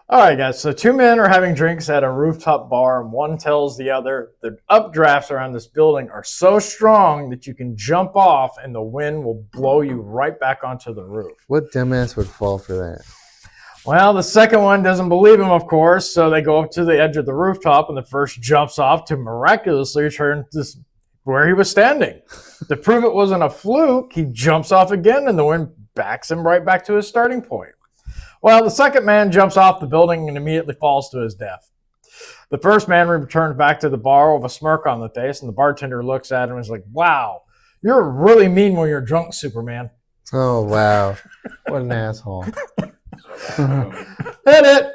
All right, guys. So two men are having drinks at a rooftop bar, and one tells the other the updrafts around this building are so strong that you can jump off and the wind will blow you right back onto the roof. What dumbass would fall for that? Well, the second one doesn't believe him, of course, so they go up to the edge of the rooftop, and the first jumps off to miraculously return to where he was standing. To prove it wasn't a fluke, he jumps off again, and the wind backs him right back to his starting point. Well, the second man jumps off the building and immediately falls to his death. The first man returns back to the bar with a smirk on the face, and the bartender looks at him and is like, "Wow, you're really mean when you're drunk, Superman." Oh, wow. What an asshole. Hit it!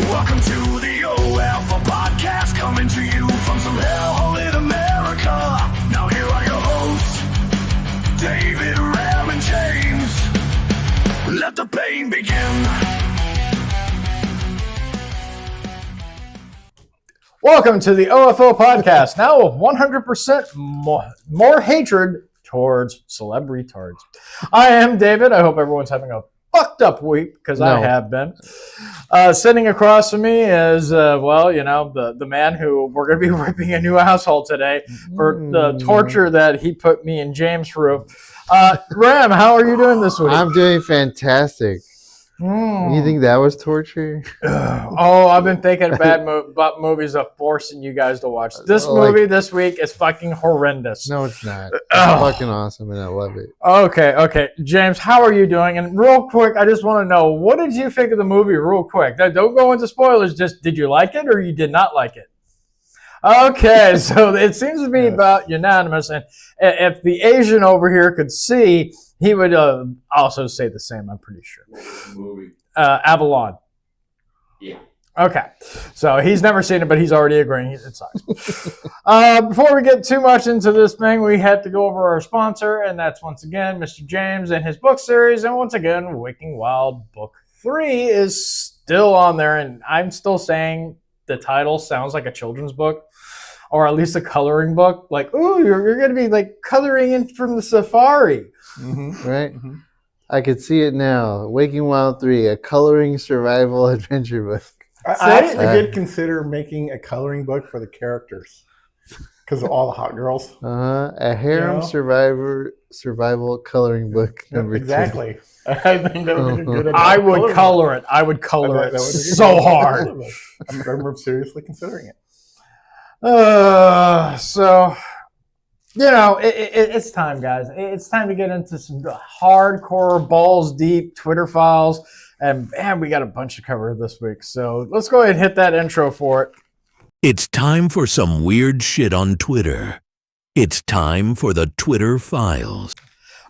Welcome to the OFA podcast, coming to you from some hellhole in America. Now here are your hosts, David, Ram, and James. Let the pain begin. Welcome to the OFO podcast, now with 100% more hatred towards celebrity tards. I am David. I hope everyone's having a fucked up week, because I have been. Sitting across from me is, the man who we're going to be ripping a new asshole today for the torture that he put me and James through. Ram, how are you doing this week? I'm doing fantastic. You think that was torture? I've been thinking about movies of forcing you guys to watch. This movie this week is fucking horrendous. No, it's not. It's fucking awesome, and I love it. Okay. James, how are you doing? And real quick, I just want to know, what did you think of the movie real quick? Now, don't go into spoilers. Just, did you like it or you did not like it? Okay, so it seems to be about unanimous. And if the Asian over here could see, he would also say the same, I'm pretty sure. What was the movie? Avalon. Yeah. Okay, so he's never seen it, but he's already agreeing it sucks. Before we get too much into this thing, we had to go over our sponsor, and that's once again Mr. James and his book series. And once again, Waking Wild Book 3 is still on there, and I'm still saying the title sounds like a children's book, or at least a coloring book. Like, ooh, you're going to be like coloring in from the safari. Mm-hmm. Right? Mm-hmm. I could see it now. Waking Wild 3, a coloring survival adventure book. I actually did consider making a coloring book for the characters because of all the hot girls. A harem survival coloring book. Exactly. I think that would be a good idea. I would color it. I would color it so hard. I'm seriously considering it. It's time, guys. It's time to get into some hardcore, balls deep Twitter files. And man, we got a bunch to cover this week. So let's go ahead and hit that intro for it. It's time for some weird shit on Twitter. It's time for the Twitter files.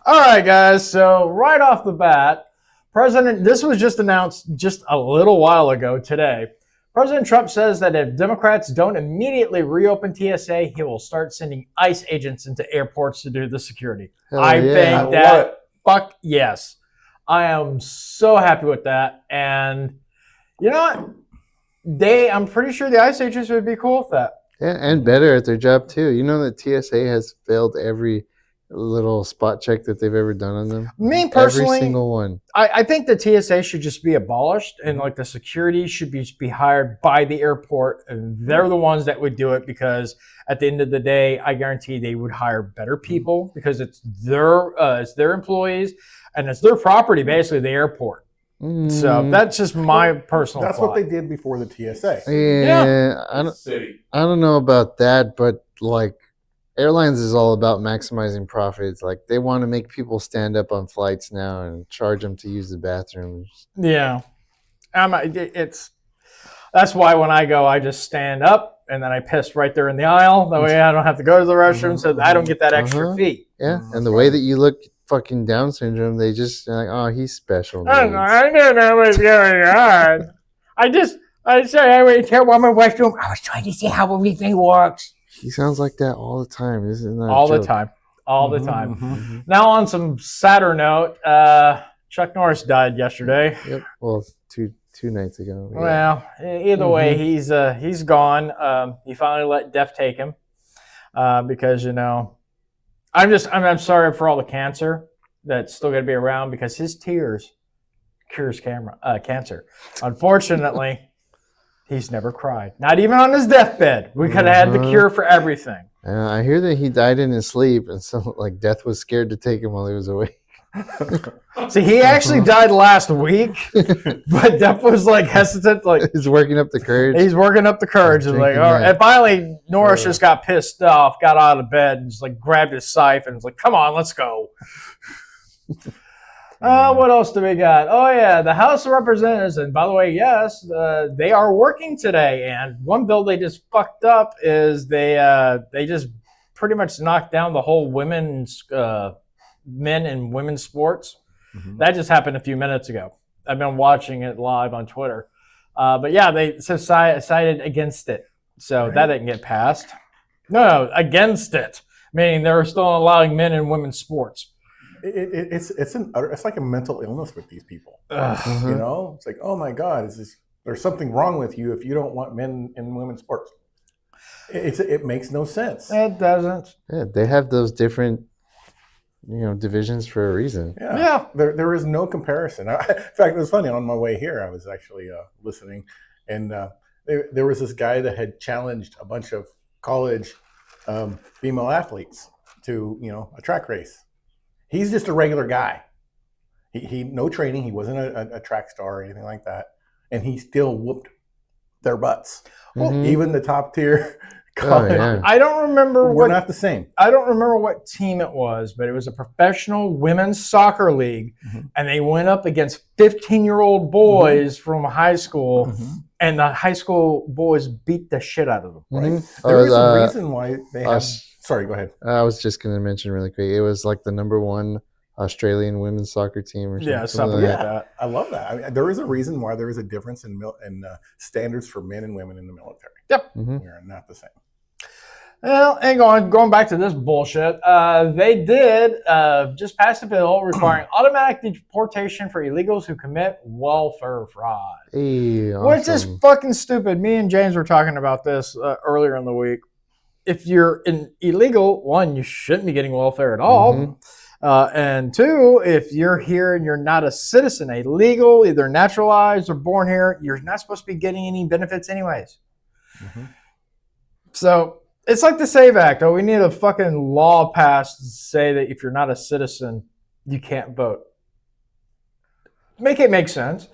All right, guys. So right off the bat, this was just announced just a little while ago today. President Trump says that if Democrats don't immediately reopen TSA, he will start sending ICE agents into airports to do the security. Fuck yes. I am so happy with that. And you know what? I'm pretty sure the ICE agents would be cool with that. Yeah, and better at their job too. You know that TSA has failed every little spot check that they've ever done on them. Me personally, every single one. I think the TSA should just be abolished, and like the security should be hired by the airport, and they're the ones that would do it, because at the end of the day, I guarantee they would hire better people, because it's their employees and it's their property, basically, the airport. So that's just my personal That's thought. what they did before the TSA. Yeah. I don't know about that, but like, airlines is all about maximizing profits. Like, they want to make people stand up on flights now and charge them to use the bathrooms. Yeah. That's why when I go, I just stand up and then I piss right there in the aisle. That way I don't have to go to the restroom, so I don't get that extra fee. Yeah, and the way that you look fucking Down syndrome, they just like, oh, he's special. I don't know what's going on. I say I went to one restroom. I was trying to see how everything works. He sounds like that all the time. This is not all the time. Mm-hmm. Now on some sadder note, Chuck Norris died yesterday. Yep. Well, two nights ago. Yeah. Well, either way, he's gone. He finally let death take him. because I'm sorry for all the cancer that's still going to be around because his tears cures cancer. Unfortunately, he's never cried. Not even on his deathbed. We could have had the cure for everything. I hear that he died in his sleep, and so like death was scared to take him while he was awake. See, he actually died last week, but Depp was like hesitant. Like He's working up the courage. he's working up the courage. And like, Drinking all right. that. And finally, Norris just got pissed off, got out of bed, and just like grabbed his scythe and was like, "Come on, let's go." What else do we got? Oh yeah, the House of Representatives. And by the way, yes, they are working today. And one bill they just fucked up is they just pretty much knocked down the whole men and women's sports. Mhm. That just happened a few minutes ago. I've been watching it live on Twitter. But yeah, they decided against it. So that didn't get passed. No, against it. Meaning they were still allowing men and women's sports. It's like a mental illness with these people. Ugh. You know, it's like, oh my God, there's something wrong with you if you don't want men and women's sports. It makes no sense. It doesn't. Yeah, they have those different, divisions for a reason. Yeah. There is no comparison. In fact, it was funny. On my way here, I was actually listening, and there was this guy that had challenged a bunch of college female athletes to a track race. He's just a regular guy. He no training. He wasn't a track star or anything like that, and he still whooped their butts. Mhm. Even the top tier. Oh, yeah. I don't remember We're not the same. I don't remember what team it was, but it was a professional women's soccer league, Mhm. and they went up against 15-year-old boys from high school, and the high school boys beat the shit out of them. Right. Mhm. There is a Uh, reason why they have. Sorry, go ahead. I was just going to mention really quick. It was like the #1 Australian women's soccer team or something. Yeah, something like like that. that. I love that. I mean, there is a reason why there is a difference in standards for men and women in the military. Mhm. We are not the same. Well, and going back to this bullshit, they did just pass a bill requiring automatic deportation for illegals who commit welfare fraud, Hey, which is awesome. fucking stupid. Me and James were talking about this earlier in the week. If you're an illegal, one, you shouldn't be getting welfare at all. Mhm. And two, if you're here and you're not a citizen, a legal, either naturalized or born here, you're not supposed to be getting any benefits anyways. Mhm. So it's like the SAVE Act. Oh, we need a fucking law passed to say that if you're not a citizen, you can't vote. Make it make sense.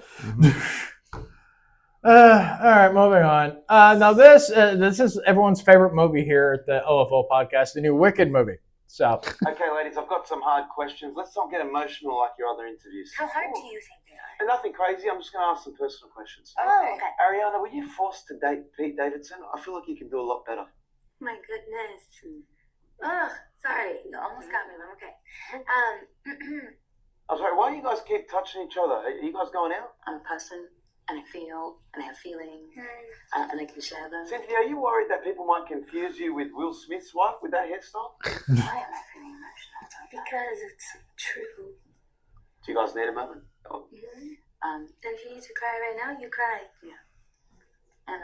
All right, moving on. Now this is everyone's favorite movie here at the OFO podcast, the new Wicked movie. So Okay, ladies, I've got some hard questions. Let's not get emotional like your other interviews. How hard do you think they are? And nothing crazy. I'm just going to ask some personal questions. Oh, okay. Ariana, were you forced to date Pete Davidson? I feel like you can do a lot better. My goodness. Ugh, sorry. You almost got me, but I'm okay. I'm sorry, why do you guys keep touching each other? Are you guys going out? I'm a person, and I feel, and I have feelings, and I can share them. Cynthia, are you worried that people might confuse you with Will Smith's wife with that hairstyle? Why am I feeling emotional about that? Because it's true. Do you guys need a moment? Oh. If you need to cry right now, you cry. Yeah. And,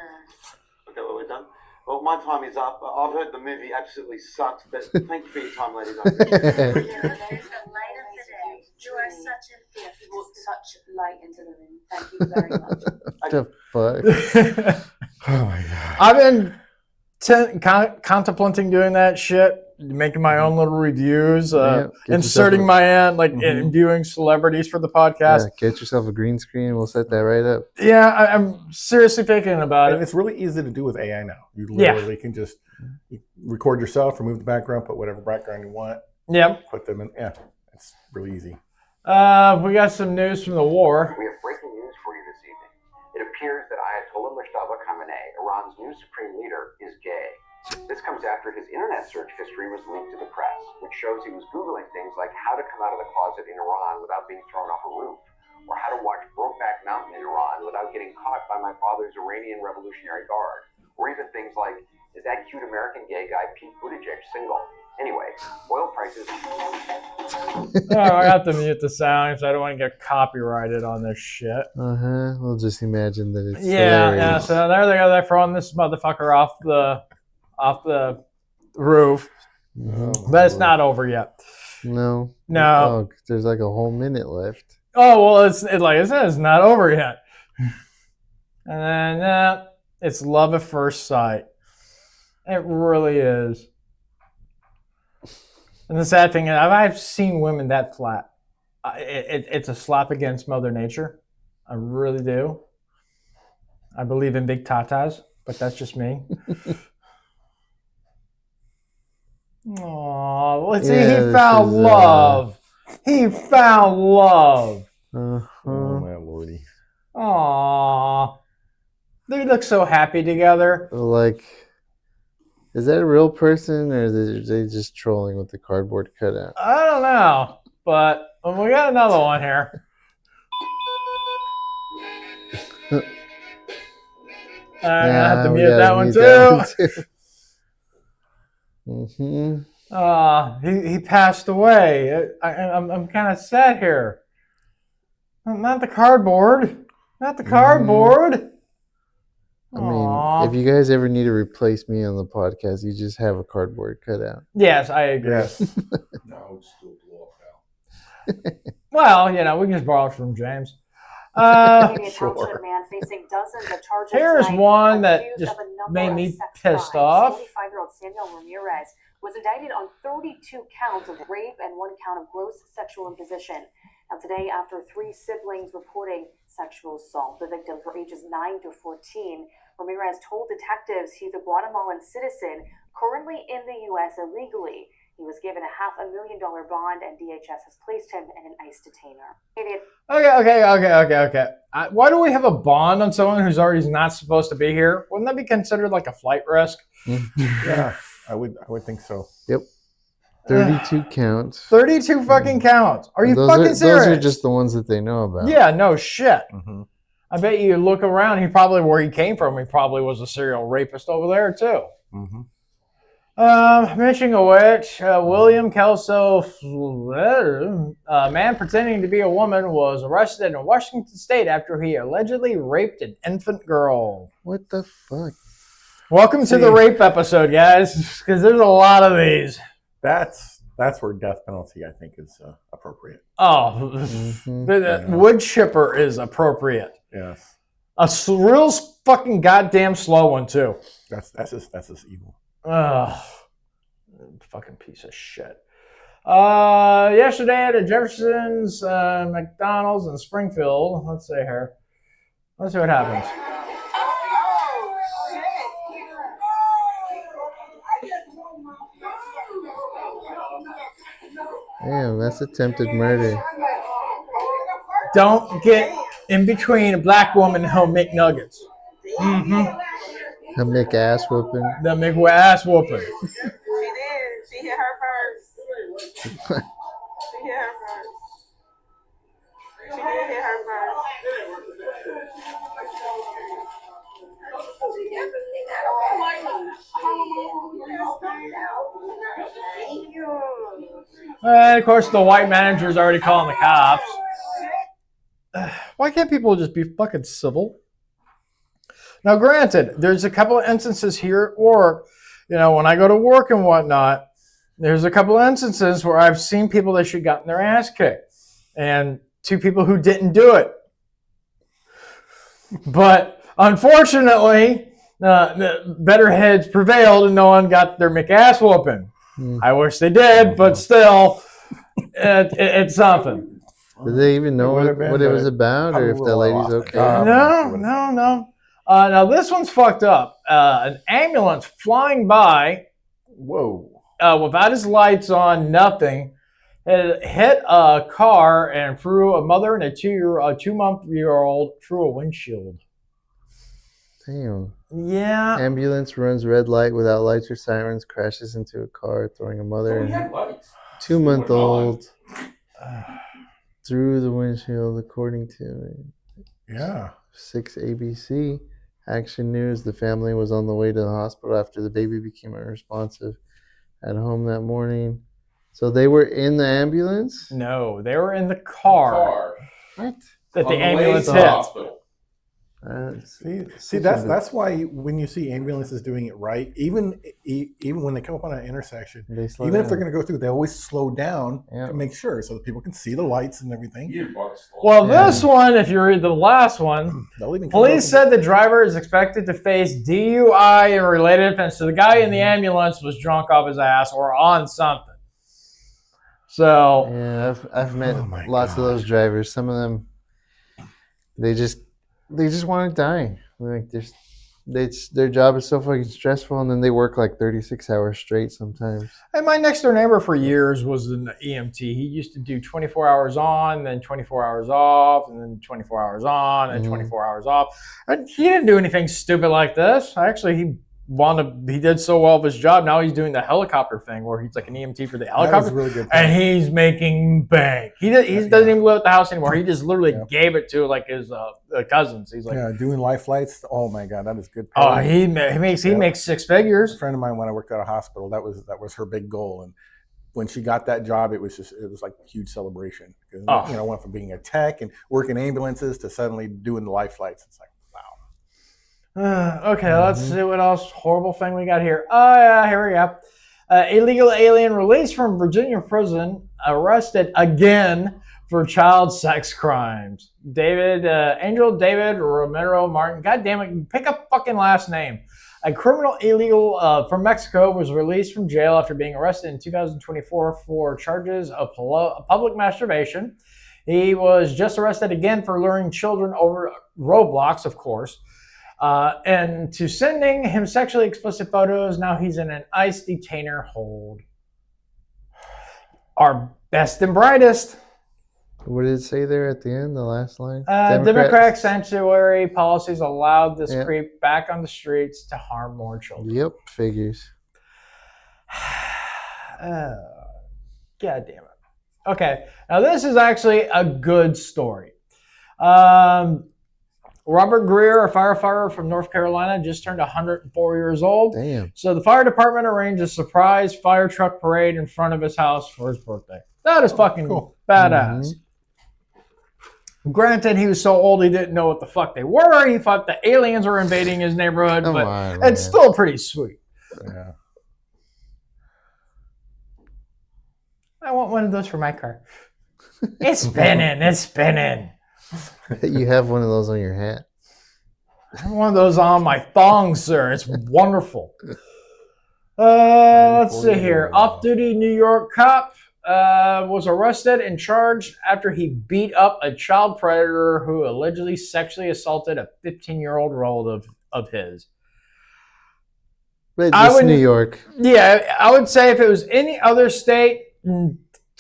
Okay, well, we're done. Well, my time is up. I've heard the movie absolutely sucks, but thank you for your time, ladies. I appreciate it. there's the light of the day. You are such a gift. You brought such light into the room. Thank you very much. What the fuck? Oh my God. I've been contemplating doing that shit, making my own little reviews, Yeah, get inserting yourself my own, like interviewing celebrities for the podcast. Yeah, get yourself a green screen. We'll set that right up. Yeah, I'm seriously thinking about And it. it's really easy to do with AI now. You literally can just record yourself, remove the background, put whatever background you want, Yep. put them in. Yeah, it's really easy. We got some news from the war. We have breaking news for you this evening. It appears that Ayatollah Mustafa Khamenei, Iran's new supreme leader, is gay. This comes after his internet search history was leaked to the press, which shows he was Googling things like how to come out of the closet in Iran without being thrown off a roof, or how to watch Brokeback Mountain in Iran without getting caught by my father's Iranian Revolutionary Guard, or even things like, is that cute American gay guy Pete Buttigieg single? Anyway, oil prices... Oh, I have to mute the sound because I don't want to get copyrighted on this shit. We'll just imagine that it's Yeah. hilarious. So there they go. They're throwing this motherfucker off the roof. Mhm. But it's not over yet. No. No. Oh, there's like a whole minute left. Oh, well, it's like I said, it's not over yet. And then it's love at first sight. It really is. And the sad thing is, I've seen women that flat. It's a slap against Mother Nature. I really do. I believe in big tatas, but that's just me. Aww, let's see, Yeah, he this found is, love. He found love. Uh-huh. Oh my lordy. Aww. They look so happy together. Like, is that a real person or are they just trolling with the cardboard cutout? I don't know, but we got another one here. I'm gonna have to we mute gotta that one mute too. that one too. He passed away. I'm kind of sad here. Not the cardboard. Not the cardboard. I mean, if you guys ever need to replace me on the podcast, you just have a cardboard cutout. Yes, I agree. Yes. No, it's still blow up now. Well, we can just borrow it from James. Township man facing dozens of charges Here's tonight, one that accused just of a number made of me sex pissed crimes. off. 45-year-old Samuel Ramirez was indicted on 32 counts of rape and 1 count of gross sexual imposition. Now today, after 3 siblings reporting sexual assault, the victims were ages 9 to 14. Ramirez told detectives he's a Guatemalan citizen currently in the U.S. illegally. He was given a $500,000 bond, and DHS has placed him in an ICE detainer. Okay. Why do we have a bond on someone who's already not supposed to be here? Wouldn't that be considered like a flight risk? Yeah, I would think so. Yep. 32 counts. 32 fucking counts. Are you fucking serious? Those are just the ones that they know about. Yeah, no shit. Mm-hmm. I bet you look around, where he came from, he probably was a serial rapist over there too. Mm-hmm. Mentioning of which, William Kelso, a man pretending to be a woman, was arrested in Washington State after he allegedly raped an infant girl. What the fuck? Welcome to the rape episode, guys, because there's a lot of these. That's where death penalty, I think, is appropriate. Oh, the wood chipper is appropriate. Yes. A real fucking goddamn slow one too. That's just evil. Ugh, fucking piece of shit. Yesterday at a Jefferson's McDonald's in Springfield. Let's see here. Let's see what happens. Damn, that's attempted murder. Don't get in between a black woman and her McNuggets. Mm-hmm. A McAss whooping. The McAss whooping. She did. She hit her first. She hit her first. She did hit her first. And of course, the white manager's already calling the cops. Why can't people just be fucking civil? Now, granted, there's a couple of instances here at work, when I go to work and whatnot, there's a couple of instances where I've seen people that should have gotten their ass kicked, and 2 people who didn't do it. But unfortunately, the better heads prevailed and no one got their McAss whooping. I wish they did, but still, it's something. Did they even know what it was about, or if that lady's okay? No. Now this one's fucked up. An ambulance flying by, without his lights on, nothing, had hit a car and threw a mother and a 2-month-old through a windshield. Damn. Yeah. Ambulance runs red light without lights or sirens, crashes into a car, throwing a mother and 2-month-old through the windshield, according to 6 ABC. Action News. The family was on the way to the hospital after the baby became unresponsive at home that morning. So they were in the ambulance? No, they were in the car. What? That the ambulance hit. See, that's why when you see ambulances doing it right, even when they come up on an intersection, even if they're going to go through, they always slow down to make sure so that people can see the lights and everything. Well, this one, if you read the last one, police said the driver is expected to face DUI and related offense. So the guy in the ambulance was drunk off his ass or on something. So yeah, I've met lots of those drivers. Some of them, they just want to die. Like their job is so fucking stressful, and then they work like 36 hours straight sometimes. And my next door neighbor for years was an EMT. He used to do 24 hours on, then 24 hours off, and then 24 hours on, and 24 hours off. And he didn't do anything stupid like this. Actually, he did so well with his job. Now he's doing the helicopter thing where he's like an EMT for the helicopter. Really good. And he's making bank. He doesn't even live at the house anymore. He just literally gave it to like his cousins. He's like, doing life flights. Oh my God, that is good. Oh, he makes six figures. A friend of mine, when I worked at a hospital, that was her big goal. And when she got that job, it was like a huge celebration. Went from being a tech and working ambulances to suddenly doing the life flights. It's like, okay, let's see what else horrible thing we got here. Oh, yeah, here we go. Illegal alien released from Virginia prison, arrested again for child sex crimes. Angel David Romero Martin. God damn it, pick a fucking last name. A criminal illegal from Mexico was released from jail after being arrested in 2024 for charges of public masturbation. He was just arrested again for luring children over roadblocks, of course. And to sending him sexually explicit photos. Now he's in an ICE detainer hold. Our best and brightest. What did it say there at the end, the last line? Democratic sanctuary policies allowed this creep back on the streets to harm more children. Yep, figures. God damn it. Okay, now this is actually a good story. Robert Greer, a firefighter from North Carolina, just turned 104 years old. Damn. So the fire department arranged a surprise fire truck parade in front of his house for his birthday. That is fucking badass. Granted, he was so old he didn't know what the fuck they were. He thought the aliens were invading his neighborhood, but it's still pretty sweet. Yeah. I want one of those for my car. It's spinning. It's spinning. You have one of those on your hat. I have one of those on my thong, sir. It's wonderful. Let's see here. Off-duty New York cop was arrested and charged after he beat up a child predator who allegedly sexually assaulted a 15-year-old relative of his. But it's New York. Yeah, I would say if it was any other state,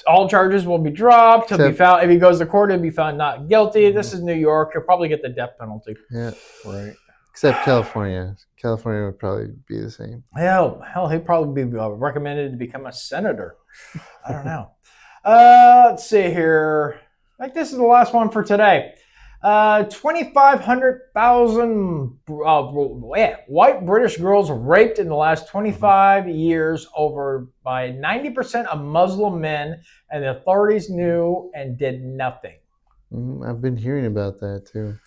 all charges will be dropped. He'll be found. If he goes to court, he'll be found not guilty. This is New York. He'll probably get the death penalty. Yeah, right. Except California. California would probably be the same. Hell, he'd probably be recommended to become a senator. I don't know. Let's see here. I think this is the last one for today. 2,500,000 white British girls raped in the last 25 years over by 90% of Muslim men, and the authorities knew and did nothing. I've been hearing about that too.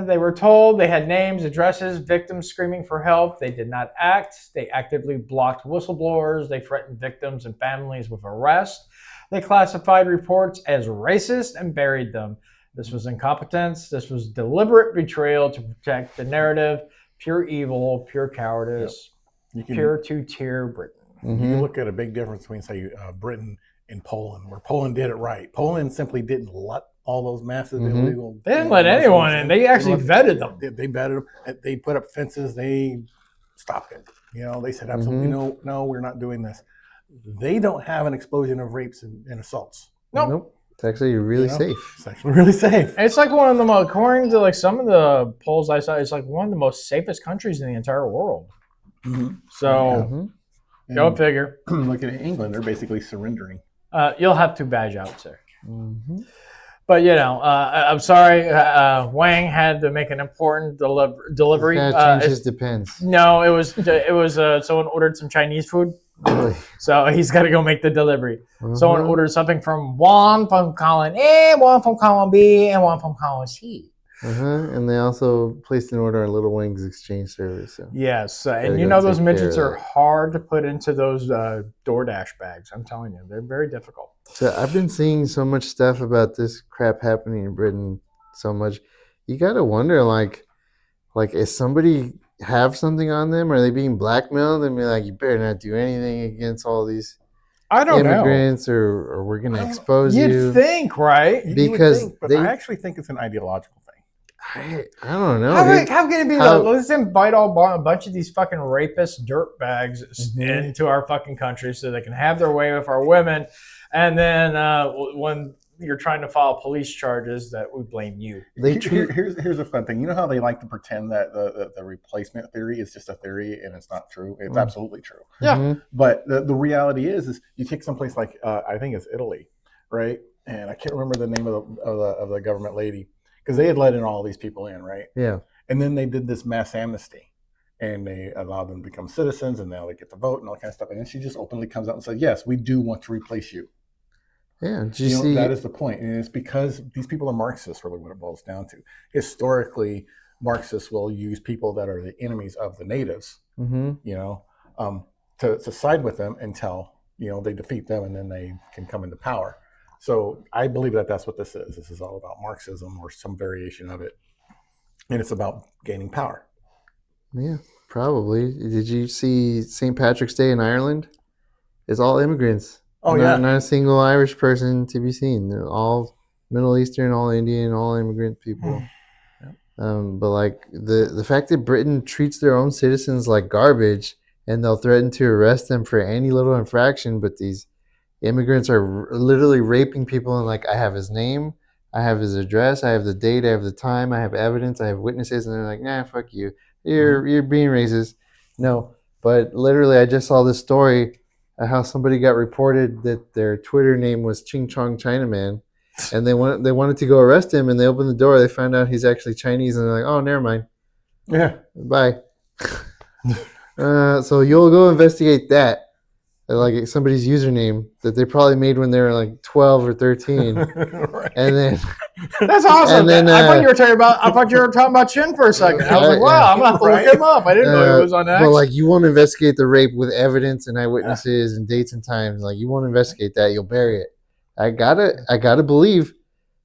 They were told they had names, addresses, victims screaming for help. They did not act. They actively blocked whistleblowers. They threatened victims and families with arrest. They classified reports as racist and buried them. This was incompetence. This was deliberate betrayal to protect the narrative. Pure evil, pure cowardice, pure two-tier Britain. You can look at a big difference between, say, Britain and Poland, where Poland did it right. Poland simply didn't let all those massive illegal... They didn't let anyone in. They actually vetted them. They vetted them. They put up fences. They stopped it. They said, absolutely no, we're not doing this. They don't have an explosion of rapes and assaults. Nope. It's actually really safe. It's actually really safe. It's like one of the most, according to like some of the polls I saw, it's like one of the most safest countries in the entire world. So, go figure. Look at England; they're basically surrendering. You'll have to badge out, sir. But I'm sorry, Wang had to make an important delivery. Changes depends. No, it was someone ordered some Chinese food. Really? So he's got to go make the delivery. Someone ordered something from one from column A, one from column B, and one from column C. And they also placed an order on Little Wings exchange service. So Yes, gotta and you go know take those care midgets of are that. hard to put into those DoorDash bags. I'm telling you, they're very difficult. So I've been seeing so much stuff about this crap happening in Britain so much. You got to wonder, like, is somebody have something on them? Are they being blackmailed and be like, you better not do anything against all these I don't know. immigrants, or we're gonna expose You'd you? think, right? You would Because think, but they, I actually think it's an ideological thing. I don't know. How can it be How- that? Let's invite a bunch of these fucking rapist dirt bags Mhm. into our fucking country so they can have their way with our women, and then when you're trying to file police charges, that we blame you. Here's a fun thing. You know how they like to pretend that the replacement theory is just a theory and it's not true? It's absolutely true. Yeah. But the reality is you take someplace like I think it's Italy, right? And I can't remember the name of the government lady, because they had let in all these people in, right? Yeah. And then they did this mass amnesty, and they allowed them to become citizens, and now they get to vote and all that kind of stuff. And then she just openly comes out and says, "Yes, we do want to replace you." Yeah. Did you see? That is the point, and it's because these people are Marxists. Really, what it boils down to. Historically, Marxists will use people that are the enemies of the natives, to side with them until they defeat them, and then they can come into power. So I believe that that's what this is. This is all about Marxism or some variation of it, and it's about gaining power. Yeah, probably. Did you see St. Patrick's Day in Ireland? It's all immigrants. Oh, yeah. Not a single Irish person to be seen. They're all Middle Eastern, all Indian, all immigrant people. But like the fact that Britain treats their own citizens like garbage, and they'll threaten to arrest them for any little infraction, but these immigrants are literally raping people, and like, I have his name, I have his address, I have the date, I have the time, I have evidence, I have witnesses, and they're like, nah, fuck you. You're being racist. No, but literally, I just saw this story how somebody got reported that their Twitter name was Ching Chong Chinaman, and they wanted to go arrest him, and they opened the door. They found out he's actually Chinese, and they're like, oh, never mind. Yeah. Bye. So you'll go investigate that. Like somebody's username that they probably made when they were like 12 or 13. Right. And then That's awesome. And then, I thought you were talking about Chin for a second. I was like, wow, I'm gonna have to look him up. I didn't know he was on X. But like, you won't investigate the rape with evidence and eyewitnesses and dates and times. Like, you won't investigate that, you'll bury it. I gotta believe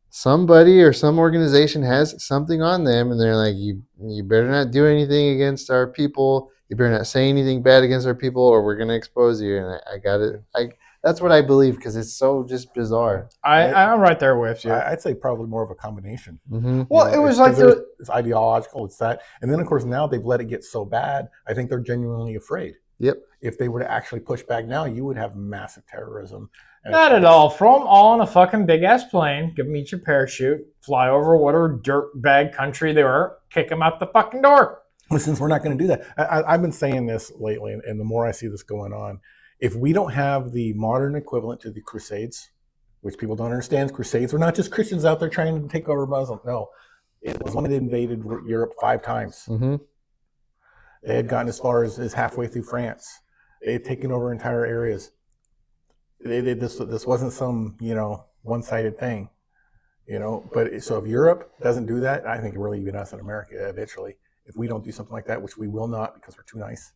somebody or some organization has something on them, and they're like, you better not do anything against our people. You better not say anything bad against our people, or we're gonna expose you. And I got it. That's what I believe, because it's so just bizarre. I'm right there with you. I'd say probably more of a combination. Mm-hmm. Well, it was like it's ideological. It's that, and then of course now they've let it get so bad. I think they're genuinely afraid. Yep. If they were to actually push back now, you would have massive terrorism. Not at all. Throw them all in a fucking big ass plane. Give them each a parachute. Fly over whatever dirt bag country they were. Kick them out the fucking door. But since we're not going to do that, I've been saying this lately, and the more I see this going on, if we don't have the modern equivalent to the Crusades, which people don't understand, Crusades were not just Christians out there trying to take over Muslim. No, it was when they invaded Europe 5 times. Mm-hmm. They had gotten as far as halfway through France. They had taken over entire areas. This wasn't some one-sided thing, But so if Europe doesn't do that, I think really even us in America eventually, if we don't do something like that, which we will not because we're too nice.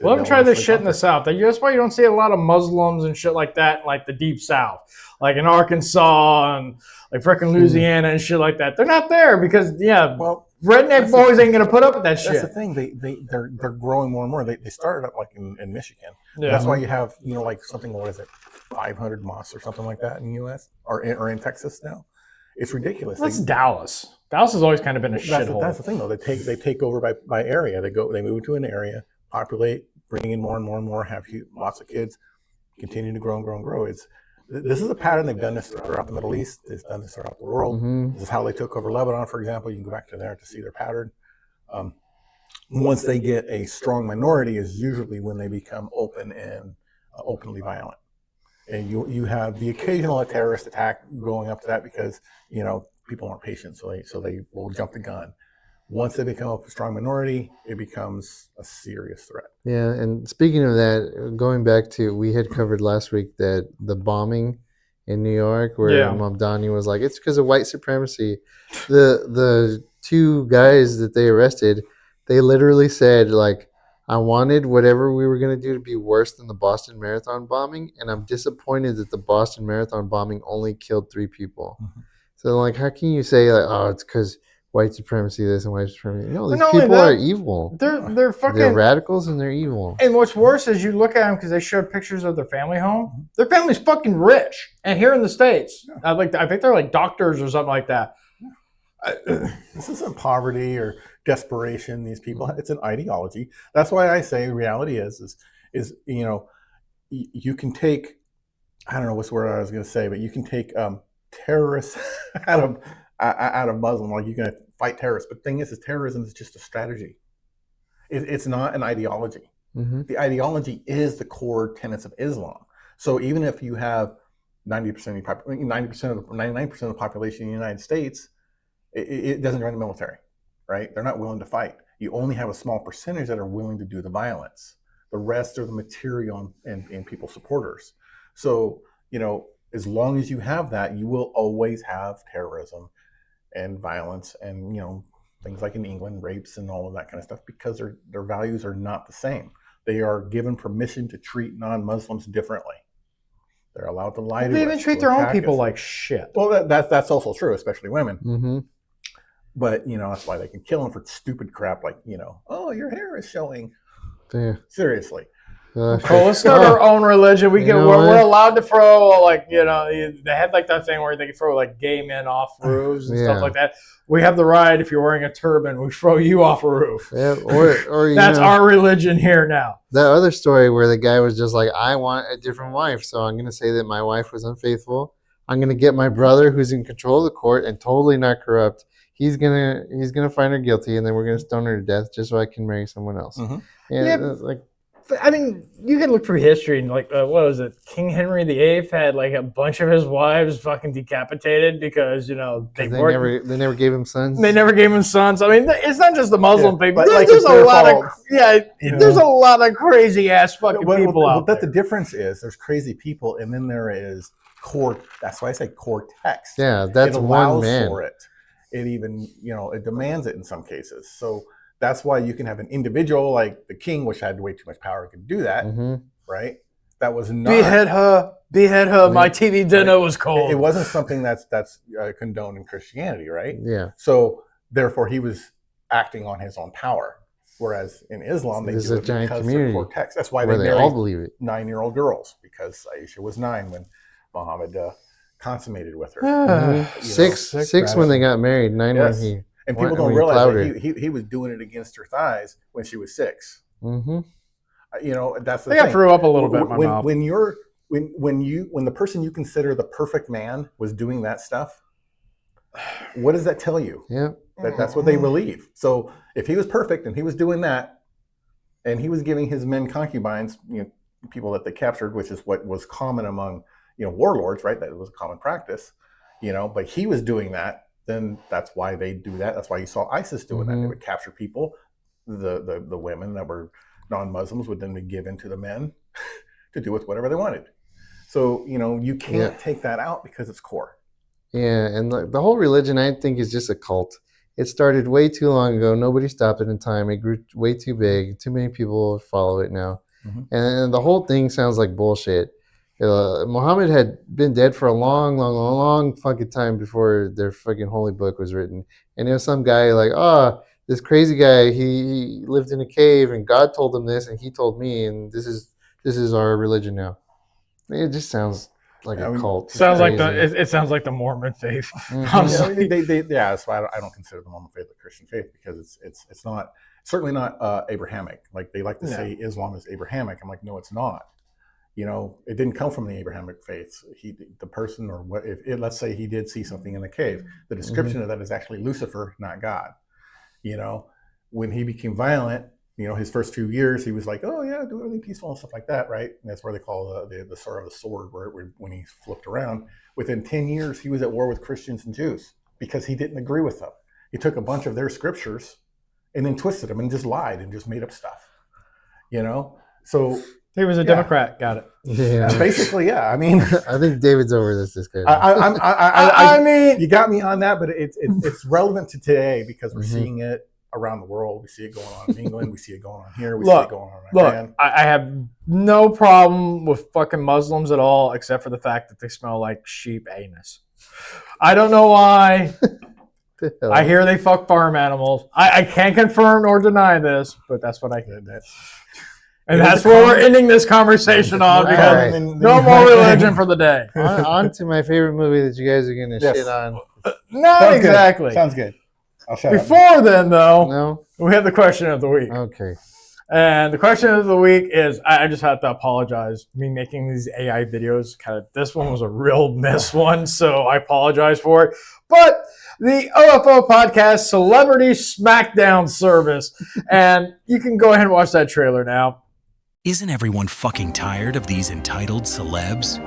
Let them try this shit in the South. That's why you don't see a lot of Muslims and shit like that in like the deep South, like in Arkansas and like freaking Louisiana and shit like that. They're not there because redneck boys ain't gonna put up with that shit. That's the thing. They're growing more and more. They started up like in Michigan. Yeah. That's why you have like something, what is it, 500 mosques or something like that in the U.S. or in Texas now. It's ridiculous. That's Dallas. Dallas has always kind of been a shithole. That's the thing though. They take over by area. They move to an area, populate, bring in more and more and more, have lots of kids, continue to grow and grow and grow. This is a pattern. They've done this throughout the Middle East. They've done this throughout the world. Mm-hmm. This is how they took over Lebanon, for example. You can go back to there to see their pattern. Once they get a strong minority is usually when they become open and openly violent. And you have the occasional terrorist attack going up to that because people aren't patient, so they will jump the gun. Once they become a strong minority, it becomes a serious threat. Yeah, and speaking of that, going back to, we had covered last week that the bombing in New York, where Yeah. Mamdani was like, it's because of white supremacy. The two guys that they arrested, they literally said, like, I wanted whatever we were going to do to be worse than the Boston Marathon bombing, and I'm disappointed that the Boston Marathon bombing only killed 3 people. So, like, how can you say, like, oh, it's because white supremacy this and white supremacy? No, these not only people that, are evil. They're fucking. They're radicals and they're evil. And what's worse is you look at them because they showed pictures of their family home. Their family's fucking rich, and here in the States, I think they're like doctors or something like that. This isn't poverty or desperation. These people, it's an ideology. That's why I say reality is you know, you can take, I don't know what's the word I was going to say, but you can take terrorists out of Muslim, like you can fight terrorists. But the thing is terrorism is just a strategy. It's not an ideology. The ideology is the core tenets of Islam. So even if you have 99% of the population in the United States, it doesn't join the military, right? They're not willing to fight. You only have a small percentage that are willing to do the violence. The rest are the material and people supporters. So, you know, as long as you have that, you will always have terrorism and violence and, you know, things like in England, rapes and all of that kind of stuff, because their values are not the same. They are given permission to treat non-Muslims differently. They're allowed to lie to us. They even treat their own people like shit. Well, that's also true, especially women. But, you know, that's why they can kill them for stupid crap like, you know, oh, your hair is showing. Yeah. Seriously. Well, let's start our own religion. We're allowed to throw, like, you know, they had like that thing where they could throw like gay men off roofs and stuff like that. We have the right, if you're wearing a turban, we throw you off a roof. Yeah, or that's our religion here now. That other story where the guy was just like, I want a different wife, so I'm going to say that my wife was unfaithful. I'm going to get my brother, who's in control of the court and totally not corrupt. He's gonna find her guilty, and then we're gonna stone her to death just so I can marry someone else. Like, I mean, you can look through history and like, what was it? King Henry VIII had like a bunch of his wives fucking decapitated because, you know, they never gave him sons. They never gave him sons. I mean, it's not just the Muslim people. There's a lot of there's a lot of crazy ass fucking people out there. But the difference is there's crazy people, and then there is core. That's why I say core text. Yeah, that's one man. For it. It even, you know, it demands it in some cases. So that's why you can have an individual like the king, which had way too much power, could do that, right? That was not behead her. My TV dinner was cold. It wasn't something that's condoned in Christianity, right? Yeah. So therefore, he was acting on his own power, whereas in Islam they do it because of core text. That's why they all believe it. 9-year-old girls, because Aisha was 9 when Muhammad consummated with her. Six when they got married, 9 when he. And people don't realize that he was doing it against her thighs when she was 6. You know, that's the thing. I threw up a little bit in my mouth. When the person you consider the perfect man was doing that stuff, what does that tell you? Yeah, that's what they believe. So if he was perfect and he was doing that, and he was giving his men concubines, you know, people that they captured, which is what was common among, you know, warlords, right? That was a common practice, you know, but he was doing that, then that's why they do that. That's why you saw ISIS doing that. They would capture people. The women that were non-Muslims would then be given to the men to do with whatever they wanted. So, you know, you can't take that out because it's core. Yeah, and the whole religion, I think, is just a cult. It started way too long ago. Nobody stopped it in time. It grew way too big. Too many people follow it now. And the whole thing sounds like bullshit. Muhammad had been dead for a long fucking time before their fucking holy book was written. And there was some guy like, this crazy guy, he lived in a cave and God told him this and he told me, and this is our religion now. It just sounds like a cult. It sounds like the Mormon faith. Honestly, that's why I don't consider the Mormon faith a Christian faith, because it's not, certainly not Abrahamic. Like they like to say Islam is Abrahamic. I'm like, no, it's not. You know, it didn't come from the Abrahamic faith. The person, or what, let's say he did see something in the cave. The description of that is actually Lucifer, not God. You know, when he became violent, you know, his first few years, he was like, oh yeah, do everything peaceful and stuff like that, right? And that's where they call the sort of the sword, where when he flipped around. Within 10 years, he was at war with Christians and Jews because he didn't agree with them. He took a bunch of their scriptures and then twisted them and just lied and just made up stuff. You know, so He was a Democrat. Got it. Yeah. Basically, yeah. I mean, I think David's over this discussion. I mean, you got me on that, but it's relevant to today because we're Mhm. seeing it around the world. We see it going on in England. We see it going on here. We see it going on in Iran. Look, I have no problem with fucking Muslims at all, except for the fact that they smell like sheep anus. I don't know why. I hear they fuck farm animals. I can't confirm nor deny this, but that's what I hear. And that's where we're ending this conversation on, because Right. no more religion for the day. on to my favorite movie that you guys are gonna Yes. shit on. Not Sounds exactly. Good. Sounds good. I'll shut up. Before then, though, No. we have the question of the week. Okay. And the question of the week is, I just have to apologize. Me making these AI videos, this one was a real miss one, so I apologize for it. But the OFO podcast Celebrity Smackdown service, and you can go ahead and watch that trailer now. Isn't everyone fucking tired of these entitled celebs?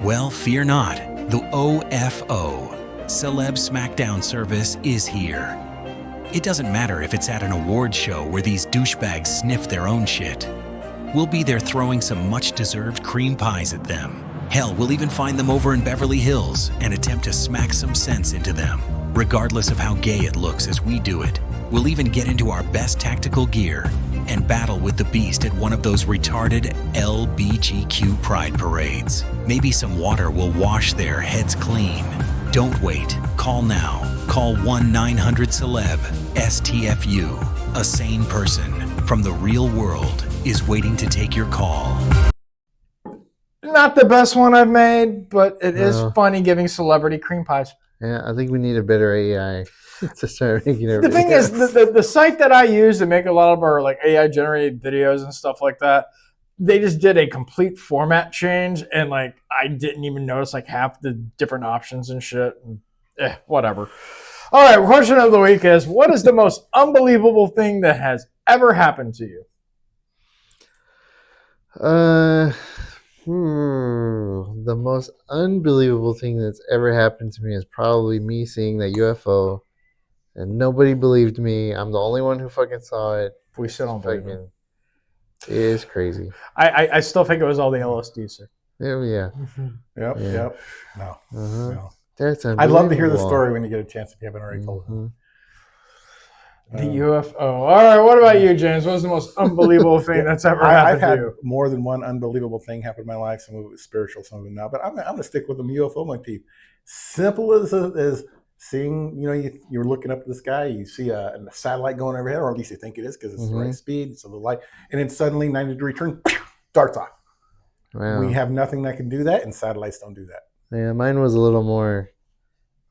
Well, fear not. The OFO, Celeb Smackdown service, is here. It doesn't matter if it's at an award show where these douchebags sniff their own shit. We'll be there throwing some much-deserved cream pies at them. Hell, we'll even find them over in Beverly Hills and attempt to smack some sense into them, regardless of how gay it looks as we do it. We'll even get into our best tactical gear and battle with the beast at one of those retarded LBGQ pride parades. Maybe some water will wash their heads clean. Don't wait. Call now. Call 1-900-CELEB-STFU. A sane person from the real world is waiting to take your call. Not the best one I've made, but it is No. funny giving celebrity cream pies. Yeah, I think we need a better AI to start making The everything. thing is, the site that I use to make a lot of our like AI generated videos and stuff like that, they just did a complete format change, and like I didn't even notice like half the different options and shit. And, whatever. All right, question of the week is: what is the most unbelievable thing that has ever happened to you? The most unbelievable thing that's ever happened to me is probably me seeing that UFO, and nobody believed me. I'm the only one who fucking saw it. We still don't believe it. It is crazy. I still think it was all the LSD, sir. Yeah. Yep. Yeah. Yep. No. Uh-huh. No. That's I'd love to hear the unbelievable. story when you get a chance if you haven't already told it. The UFO. All right, what about you, James? What's the most unbelievable thing that's ever happened I've had to you? more than one unbelievable thing happen in my life. Some of it was spiritual, some of it not. But I'm going to stick with the UFO motif. Simple as seeing, you're looking up at the sky, you see a satellite going overhead, or at least you think it is because it's the right speed, so the light, and then suddenly 90-degree turn, darts off. Wow. We have nothing that can do that, and satellites don't do that. Yeah, mine was a little more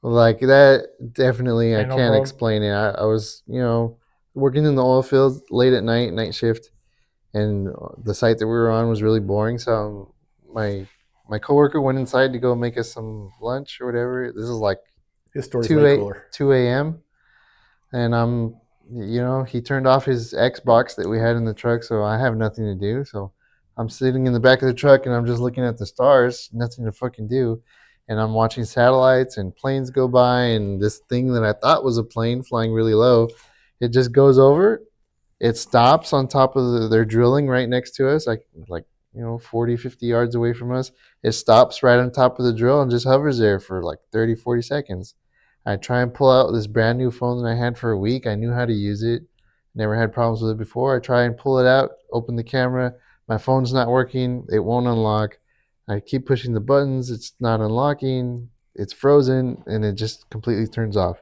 like that. Definitely, I Ain't no can't problem. explain it. I was, working in the oil field late at night shift, and the site that we were on was really boring. So my coworker went inside to go make us some lunch or whatever. This is like His story's way cooler. 2 a.m. And he turned off his Xbox that we had in the truck, so I have nothing to do. So I'm sitting in the back of the truck and I'm just looking at the stars, nothing to fucking do. And I'm watching satellites and planes go by, and this thing that I thought was a plane flying really low, it just goes over. It stops on top of their drilling right next to us, like 40, 50 yards away from us. It stops right on top of the drill and just hovers there for like 30, 40 seconds. I try and pull out this brand new phone that I had for a week. I knew how to use it. Never had problems with it before. I try and pull it out, open the camera. My phone's not working. It won't unlock. I keep pushing the buttons. It's not unlocking. It's frozen, and it just completely turns off.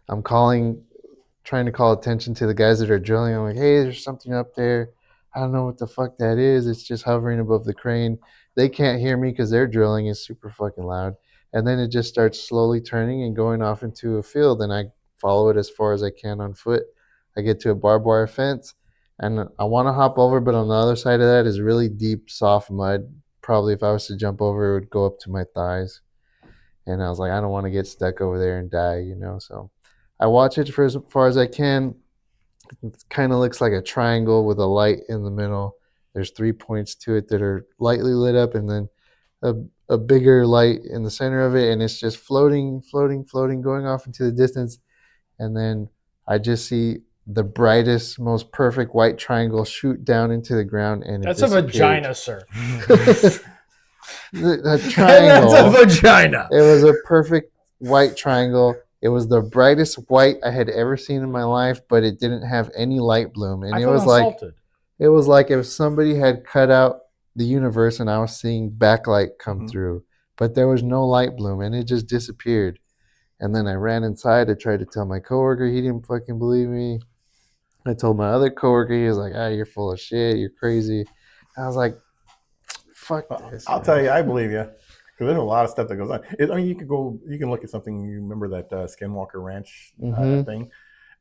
I'm trying to call attention to the guys that are drilling. I'm like, hey, there's something up there. I don't know what the fuck that is. It's just hovering above the crane. They can't hear me because their drilling is super fucking loud. And then it just starts slowly turning and going off into a field, and I follow it as far as I can on foot. I get to a barbed wire fence, and I want to hop over, but on the other side of that is really deep, soft mud. Probably if I was to jump over, it would go up to my thighs. And I was like, I don't want to get stuck over there and die, So I watch it for as far as I can. It kind of looks like a triangle with a light in the middle. There's 3 points to it that are lightly lit up, and then a bigger light in the center of it, and it's just floating, going off into the distance. And then I just see the brightest, most perfect white triangle shoot down into the ground, and That's a vagina, sir. The triangle. That's a vagina. It was a perfect white triangle. It was the brightest white I had ever seen in my life, but it didn't have any light bloom, and I it feel was insulted. it was like if somebody had cut out the universe and I was seeing backlight come through, but there was no light bloom, and it just disappeared. And then I ran inside. I tried to tell my coworker. He didn't fucking believe me. I told my other coworker. He was like, you're full of shit. You're crazy. I was like, fuck this. I'll tell you, I believe you. Because there's a lot of stuff that goes on. You can look at something. You remember that Skinwalker Ranch thing?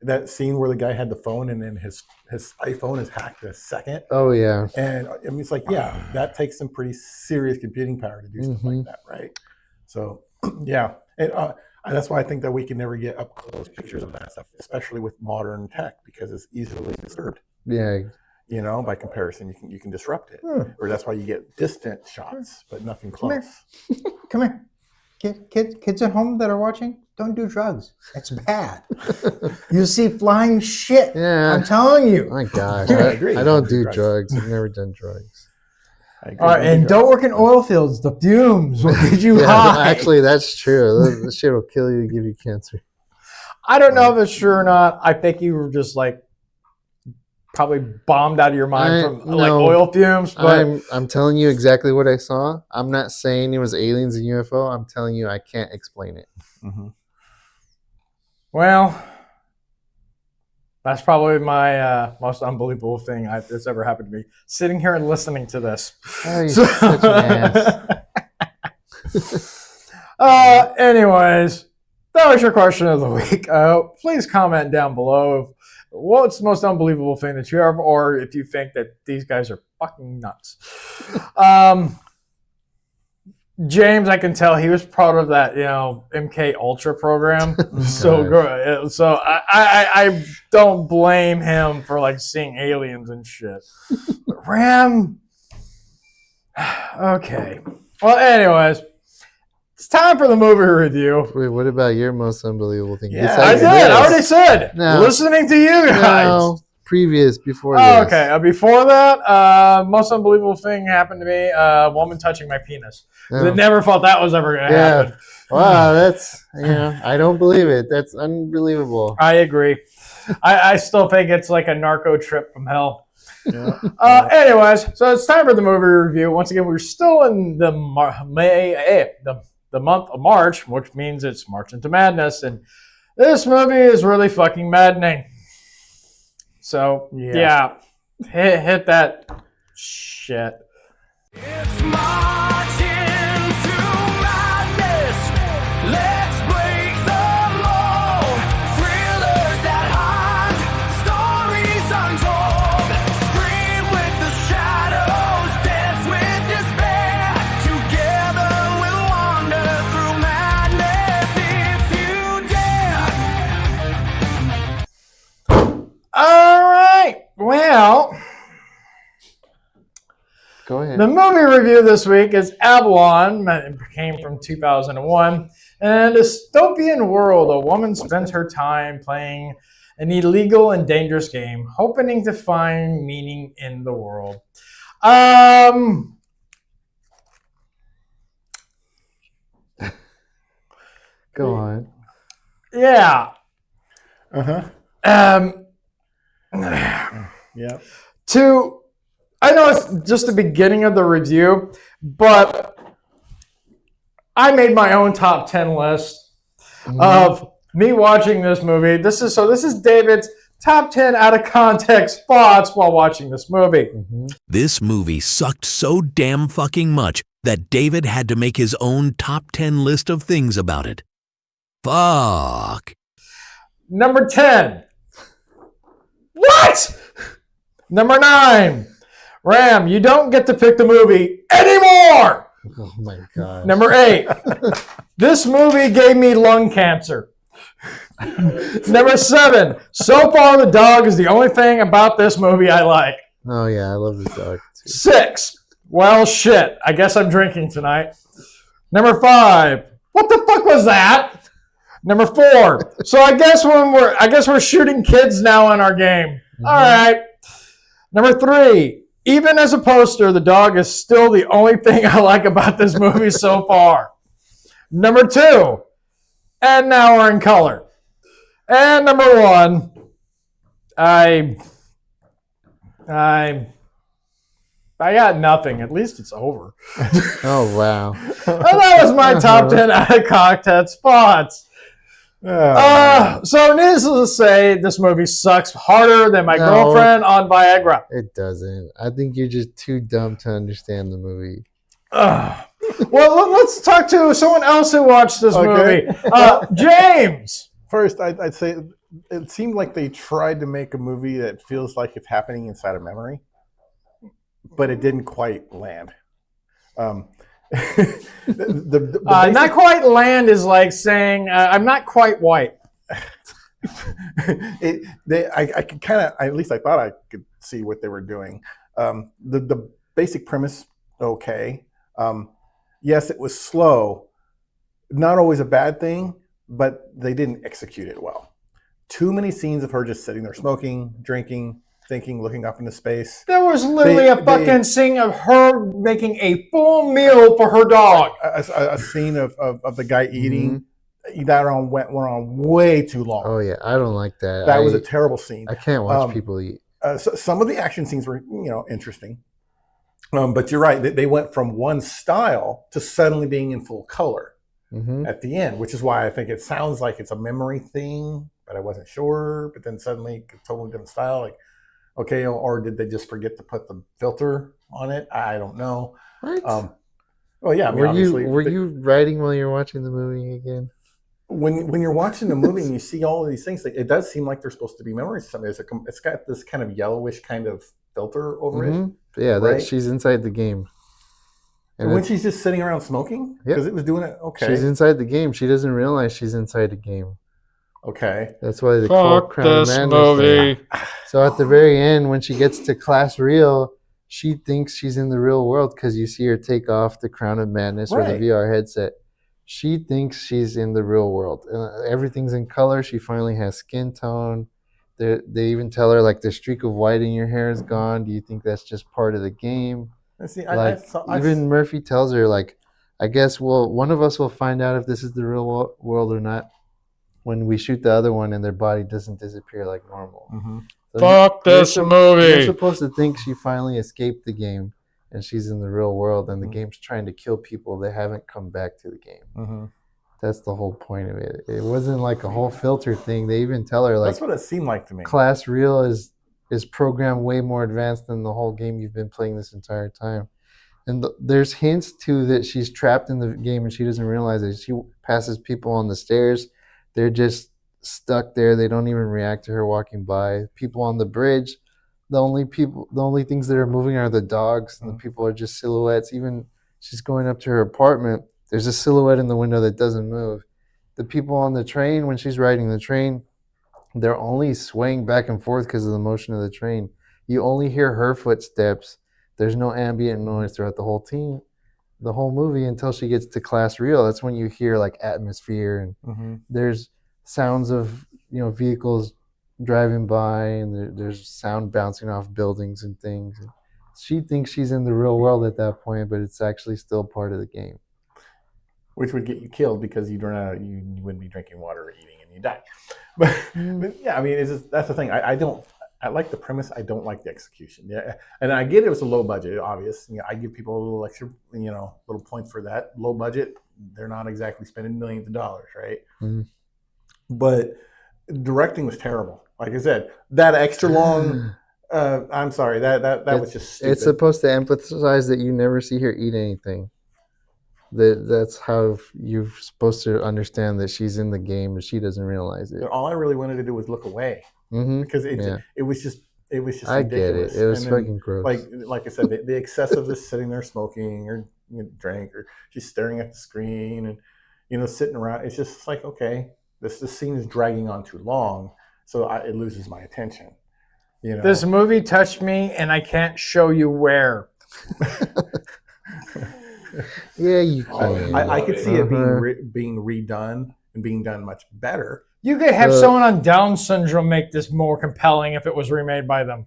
That scene where the guy had the phone and then his iPhone is hacked in a second. Oh, yeah. And I mean, it's like, that takes some pretty serious computing power to do stuff like that, right? So, yeah. And that's why I think that we can never get up close pictures of that stuff, especially with modern tech, because it's easily disturbed. Yeah. You know, by comparison, you can disrupt it. Or that's why you get distant shots, but nothing close. Come here. Kids at home that are watching, don't do drugs. It's bad. You see flying shit. Yeah. I'm telling you. My gosh. I agree. I don't do drugs. I've never done drugs. All right, and don't work in oil fields. The fumes will get you high. Actually, that's true. This shit will kill you, give you cancer. I don't know if it's true or not. I think you were just like probably bombed out of your mind from like oil fumes. But I'm telling you exactly what I saw. I'm not saying it was aliens and UFO. I'm telling you I can't explain it. Well, that's probably my most unbelievable thing that's ever happened to me. Sitting here and listening to this. Oh, you're such an ass. Anyways, that was your question of the week. Please comment down below what's the most unbelievable thing that you ever, or if you think that these guys are fucking nuts. James, I can tell he was part of that, MK Ultra program. So good. So I don't blame him for like seeing aliens and shit. But Ram. Okay. Well, anyways, it's time for the movie review. Wait, what about your most unbelievable thing? Yeah, I did. I already said. No. Listening to you guys. No, before Oh, this. okay. Before that, most unbelievable thing happened to me. A woman touching my penis. I never thought that was ever going to happen. Wow, that's, I don't believe it. That's unbelievable. I agree. I still think it's like a narco trip from hell. Yeah. Anyways, so it's time for the movie review. Once again, we're still in the the month of March, which means it's March into Madness, and this movie is really fucking maddening. So yeah, hit that shit. It's March into madness. Let's break the mold. Thrillers that haunt, stories untold. Scream with the shadows, dance with despair. Together we'll wander through madness if you dare. All right, well. Go ahead. The movie review this week is Avalon. It came from 2001. In a dystopian world, a woman spends her time playing an illegal and dangerous game, hoping to find meaning in the world. Go on. Yeah. Yeah. I know it's just the beginning of the review, but I made my own top 10 list of me watching this movie. This is David's top 10 out of context thoughts while watching this movie. This movie sucked so damn fucking much that David had to make his own top 10 list of things about it. Fuck. Number 10. What? Number 9. Ram, you don't get to pick the movie anymore. Oh my god. Number 8. This movie gave me lung cancer. Number 7. So far, the dog is the only thing about this movie I like. Oh yeah, I love the dog too. 6. Well, shit. I guess I'm drinking tonight. Number 5. What the fuck was that? Number 4. So I guess we're shooting kids now in our game. All right. Number 3. Even as a poster, the dog is still the only thing I like about this movie so far. Number 2. And now we're in color. And number 1. I got nothing. At least it's over. Oh, wow. And that was my top 10 out of cocktail spots. So needless to say, this movie sucks harder than my girlfriend on Viagra. It doesn't. I think you're just too dumb to understand the movie. Well, let's talk to someone else who watched this movie. James. First, I'd say it seemed like they tried to make a movie that feels like it's happening inside a memory, but it didn't quite land. Not quite land is like saying I'm not quite white. I could kind of, at least I thought I could see what they were doing. The basic premise, okay. Yes, it was slow. Not always a bad thing, but they didn't execute it well. Too many scenes of her just sitting there smoking, drinking, thinking, looking up into space. There was literally a fucking scene of her making a full meal for her dog. A scene of the guy eating. That went on way too long. Oh yeah, I don't like that. That was a terrible scene. I can't watch people eat. So some of the action scenes were, interesting. But you're right. They went from one style to suddenly being in full color at the end, which is why I think it sounds like it's a memory thing, but I wasn't sure. But then suddenly, a totally different style. Like, okay, or did they just forget to put the filter on it? I don't know. What? Well, yeah. I mean, were you writing while you're watching the movie again? When you're watching the movie and you see all of these things, it does seem like they're supposed to be memories of something. It's got this kind of yellowish kind of filter over it. Yeah, right? She's inside the game. And when she's just sitting around smoking? Because it was doing it, okay. She's inside the game. She doesn't realize she's inside the game. Okay. That's why they call it Crown of Madness. Movie. So at the very end, when she gets to Class Real, she thinks she's in the real world because you see her take off the Crown of Madness or the VR headset. She thinks she's in the real world. Everything's in color. She finally has skin tone. They even tell her, like, the streak of white in your hair is gone. Do you think that's just part of the game? See, even Murphy tells her, like, I guess one of us will find out if this is the real world or not when we shoot the other one and their body doesn't disappear like normal. So fuck this movie. You're supposed to think she finally escaped the game and she's in the real world and the game's trying to kill people that haven't come back to the game. That's the whole point of it. It wasn't like a whole filter thing. They even tell her, like, that's what it seemed like to me. Class Real is programmed way more advanced than the whole game you've been playing this entire time. And there's hints too that she's trapped in the game and she doesn't realize it. She passes people on the stairs. They're just stuck there. They don't even react to her walking by. People on the bridge, the only things that are moving are the dogs, and the people are just silhouettes. Even she's going up to her apartment, there's a silhouette in the window that doesn't move. The people on the train, when she's riding the train, they're only swaying back and forth because of the motion of the train. You only hear her footsteps. There's no ambient noise throughout the whole movie until she gets to Class Real. That's when you hear, like, atmosphere and there's sounds of vehicles driving by and there's sound bouncing off buildings and things. She thinks she's in the real world at that point, but it's actually still part of the game. Which would get you killed because you wouldn't be drinking water or eating and you die. But yeah, I mean, that's the thing. I like the premise. I don't like the execution. Yeah, and I get it was a low budget, obvious. I give people a little extra, little points for that. Low budget. They're not exactly spending millions of dollars, right? But directing was terrible. Like I said, that extra long. I'm sorry. That was just stupid. It's supposed to emphasize that you never see her eat anything. That's how you're supposed to understand that she's in the game and she doesn't realize it. All I really wanted to do was look away because it was just I ridiculous. get it. It was fucking gross. Like I said, the excess of this sitting there smoking or drink, or she's staring at the screen and sitting around. It's just like, okay, this scene is dragging on too long, so it loses my attention. This movie touched me, and I can't show you where. Yeah, you can. I could see it being redone and being done much better. You could have someone on Down syndrome make this more compelling if it was remade by them.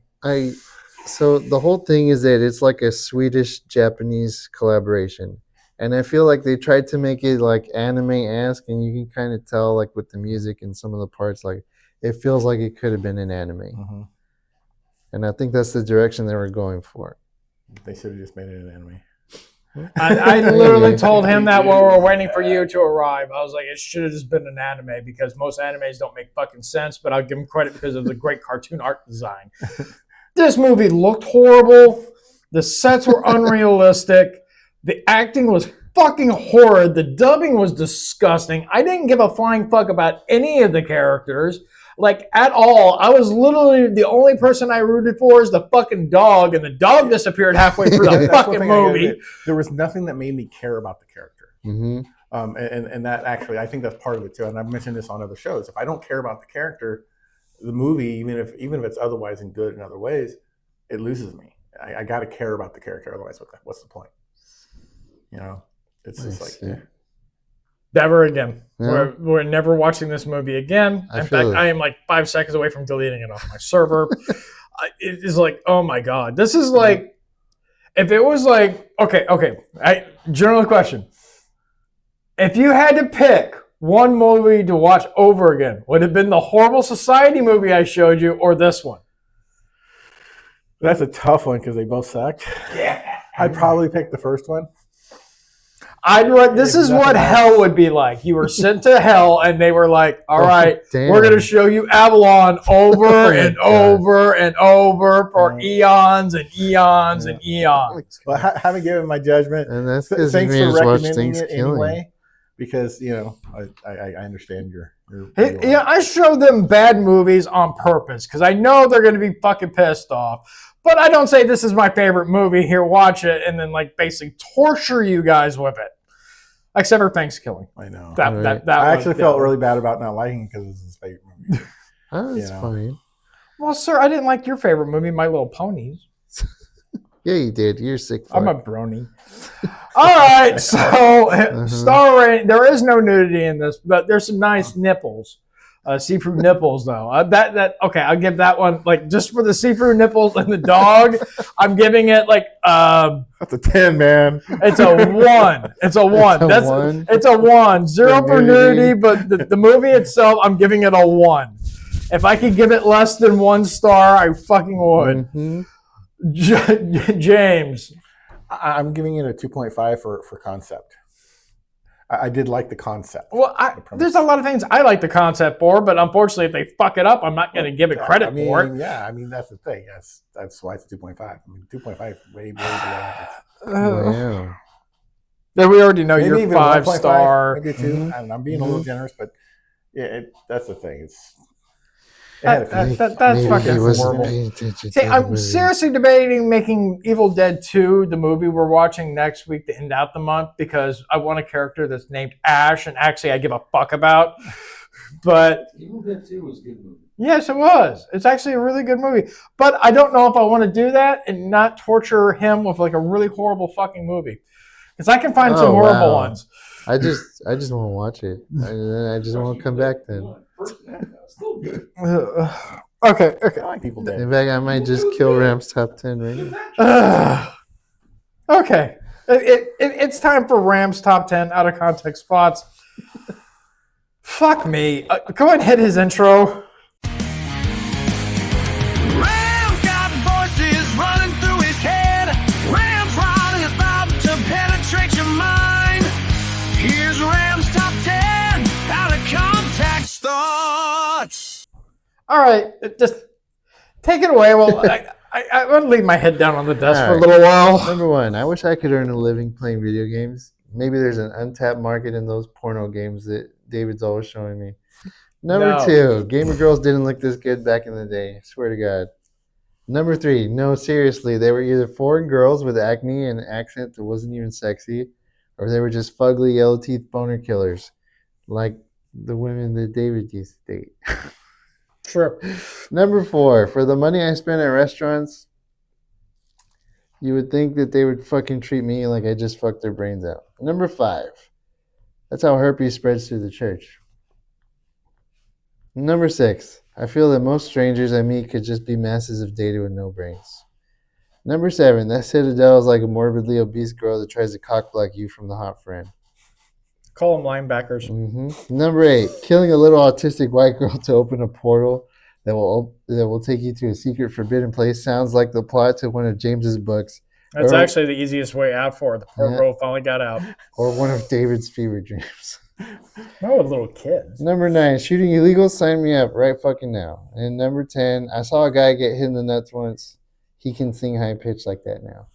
So the whole thing is that it's like a Swedish-Japanese collaboration. And I feel like they tried to make it like anime-esque, and you can kind of tell like with the music and some of the parts, like it feels like it could have been an anime. Mm-hmm. And I think that's the direction they were going for. They should have just made it an anime. I literally told him that while we were waiting for you to arrive. I was like, it should have just been an anime because most animes don't make fucking sense, but I'll give him credit because of the great cartoon art design. This movie looked horrible. The sets were unrealistic. The acting was fucking horrid. The dubbing was disgusting. I didn't give a flying fuck about any of the characters. Like, at all. I was literally the only person I rooted for is the fucking dog, and the dog disappeared halfway through the fucking movie. There was nothing that made me care about the character. Mm-hmm. And that actually, I think that's part of it too. And I've mentioned this on other shows. If I don't care about the character, the movie, even if it's otherwise and good in other ways, it loses me. I got to care about the character. Otherwise, what's the point? You know, it's just like... Yeah. Never again. Yeah. We're never watching this movie again. In fact, I am like 5 seconds away from deleting it off my server. It is like, oh my God. This is like, if it was like, okay. General question. If you had to pick one movie to watch over again, would it have been the Horrible Society movie I showed you or this one? That's a tough one because they both sucked. Yeah. I'd probably pick the first one. This is what hell would be like. You were sent to hell, and they were like, all right, we're going to show you Avalon over and over and over for eons and eons and eons. Well, having given my judgment, and that's thanks for recommending it anyway, because, you know, I understand your yeah, I show them bad movies on purpose because I know they're going to be fucking pissed off. But I don't say this is my favorite movie. Here, watch it, and then like basically torture you guys with it. Except for Thanksgiving. I know. I actually felt really bad about not liking it because it's his favorite movie. Oh, that's fine. Well, sir, I didn't like your favorite movie, My Little Ponies. Yeah, you did. You're sick. I'm a brony. All right, so star rating. There is no nudity in this, but there's some nice nipples. See-through nipples, though. Okay, I'll give that one, like, just for the see-through nipples and the dog, I'm giving it, like, that's a 10, man. It's a 1. It's a 1. It's a 1. 0 for nudity, but the movie itself, I'm giving it a 1. If I could give it less than 1 star, I fucking would. Mm-hmm. James. I'm giving it a 2.5 for concept. I did like the concept. Well, there's a lot of things I like the concept for, but unfortunately, if they fuck it up, I'm not going to give it credit for it. Yeah, I mean, that's the thing. That's why it's a 2.5. I mean, 2.5 way below average. Yeah, we already know maybe you're 5-star. Maybe 2. I don't know, I'm being a little generous, but yeah, that's the thing. That's fucking horrible. See, I'm seriously debating making Evil Dead 2 the movie we're watching next week to end out the month because I want a character that's named Ash, and actually I give a fuck about. But Evil Dead 2 was a good movie. Yes, it was. It's actually a really good movie. But I don't know if I want to do that and not torture him with like a really horrible fucking movie. Because I can find some horrible ones. I just want to watch it. I just want to come back then. Okay. I like People Dead. In fact, I might just kill Ram's top 10 right now. Okay. It's time for Ram's top 10 out of context spots. Fuck me. Go ahead and hit his intro. Ram's got voices running through his head. Ram's riding is about to penetrate your mind. Here's Ram's top 10 out of context thoughts. All right, just take it away. Well, I want to leave my head down on the desk for a little while. Number 1, I wish I could earn a living playing video games. Maybe there's an untapped market in those porno games that David's always showing me. Number 2, gamer girls didn't look this good back in the day. I swear to God. Number 3, no, seriously, they were either foreign girls with acne and an accent that wasn't even sexy, or they were just fugly, yellow teeth boner killers, like the women that David used to date. Sure. Number 4, for the money I spent at restaurants, you would think that they would fucking treat me like I just fucked their brains out. Number 5, that's how herpes spreads through the church. Number 6. I feel that most strangers I meet could just be masses of data with no brains. Number 7. That Citadel is like a morbidly obese girl that tries to cockblock you from the hot friend. Call them linebackers. Number 8. Killing a little autistic white girl to open a portal that will take you to a secret forbidden place sounds like the plot to one of James's books. That's actually the easiest way out for it. The poor girl finally got out. Or one of David's fever dreams. No, with little kids. Number 9, shooting illegals, sign me up right fucking now. And number 10, I saw a guy get hit in the nuts once. He can sing high pitch like that now.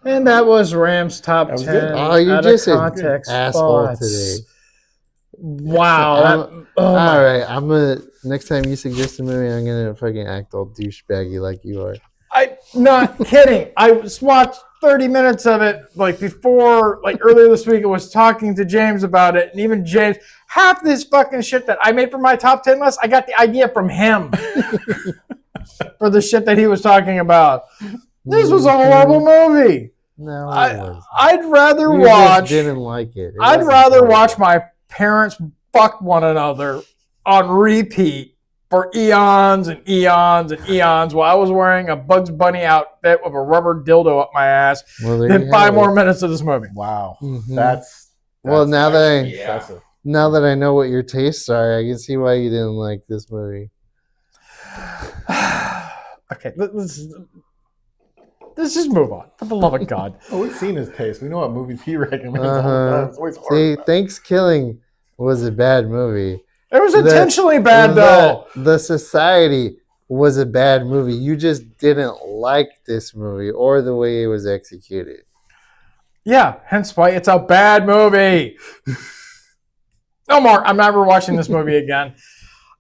And that was Ram's top 10. Good. Oh, you're just an context asshole thoughts. today. Wow. All right, I'm gonna. Next time you suggest a movie, I'm gonna fucking act all douchebaggy like you are. I'm not kidding. I watched 30 minutes of it before, earlier this week. I was talking to James about it, and even James, half this fucking shit that I made for my top 10 list, I got the idea from him for the shit that he was talking about. This was a horrible movie. No, I'd rather you watch. Just didn't like it. I'd rather watch my parents fuck one another on repeat for eons and eons and eons while I was wearing a Bugs Bunny outfit with a rubber dildo up my ass than 5 more minutes of this movie. Wow. Mm-hmm. That's well, now that excessive. Now that I know what your tastes are, I can see why you didn't like this movie. Okay, let's just move on. For the love of God. Oh, we've seen his taste. We know what movies he recommends all the time. It's always hard. See, Thanksgiving was a bad movie. It was intentionally bad, though. The Society was a bad movie. You just didn't like this movie or the way it was executed. Yeah, hence why it's a bad movie. No more. I'm never watching this movie again.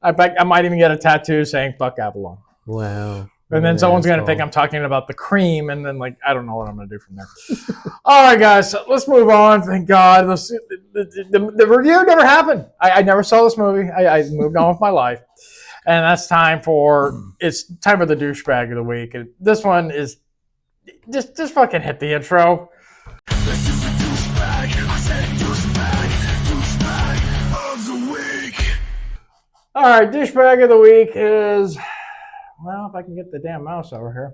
In fact, I might even get a tattoo saying "fuck Avalon." Wow. And then someone's going to think I'm talking about the cream, and then I don't know what I'm going to do from there. All right, guys, so let's move on. Thank God. The review never happened. I never saw this movie. I moved on with my life. And that's time for the douchebag of the week. And this one is just fucking hit the intro. This is the douchebag. I said douchebag of the week. All right, douchebag of the week is... Well, if I can get the damn mouse over here.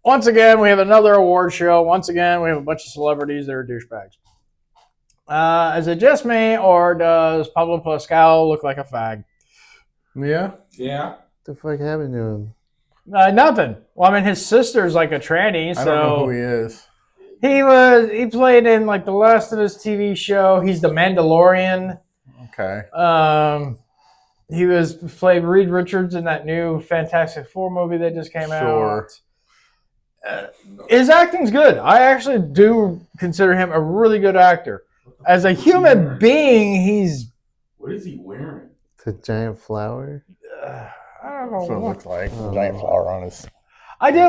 Once again, we have another award show. Once again, we have a bunch of celebrities that are douchebags. Is it just me, or does Pablo Pascal look like a fag? Yeah. What the fuck happened to him? Nothing. Well, I mean, his sister's like a tranny, so... I don't know who he is. He played in the last of his TV show. He's the Mandalorian. Okay. He played Reed Richards in that new Fantastic Four movie that just came out. His acting's good. I actually do consider him a really good actor. As a human being, he's... What is he wearing? It's a giant flower? I don't know That's what it what. looks like. A giant flower on his... I did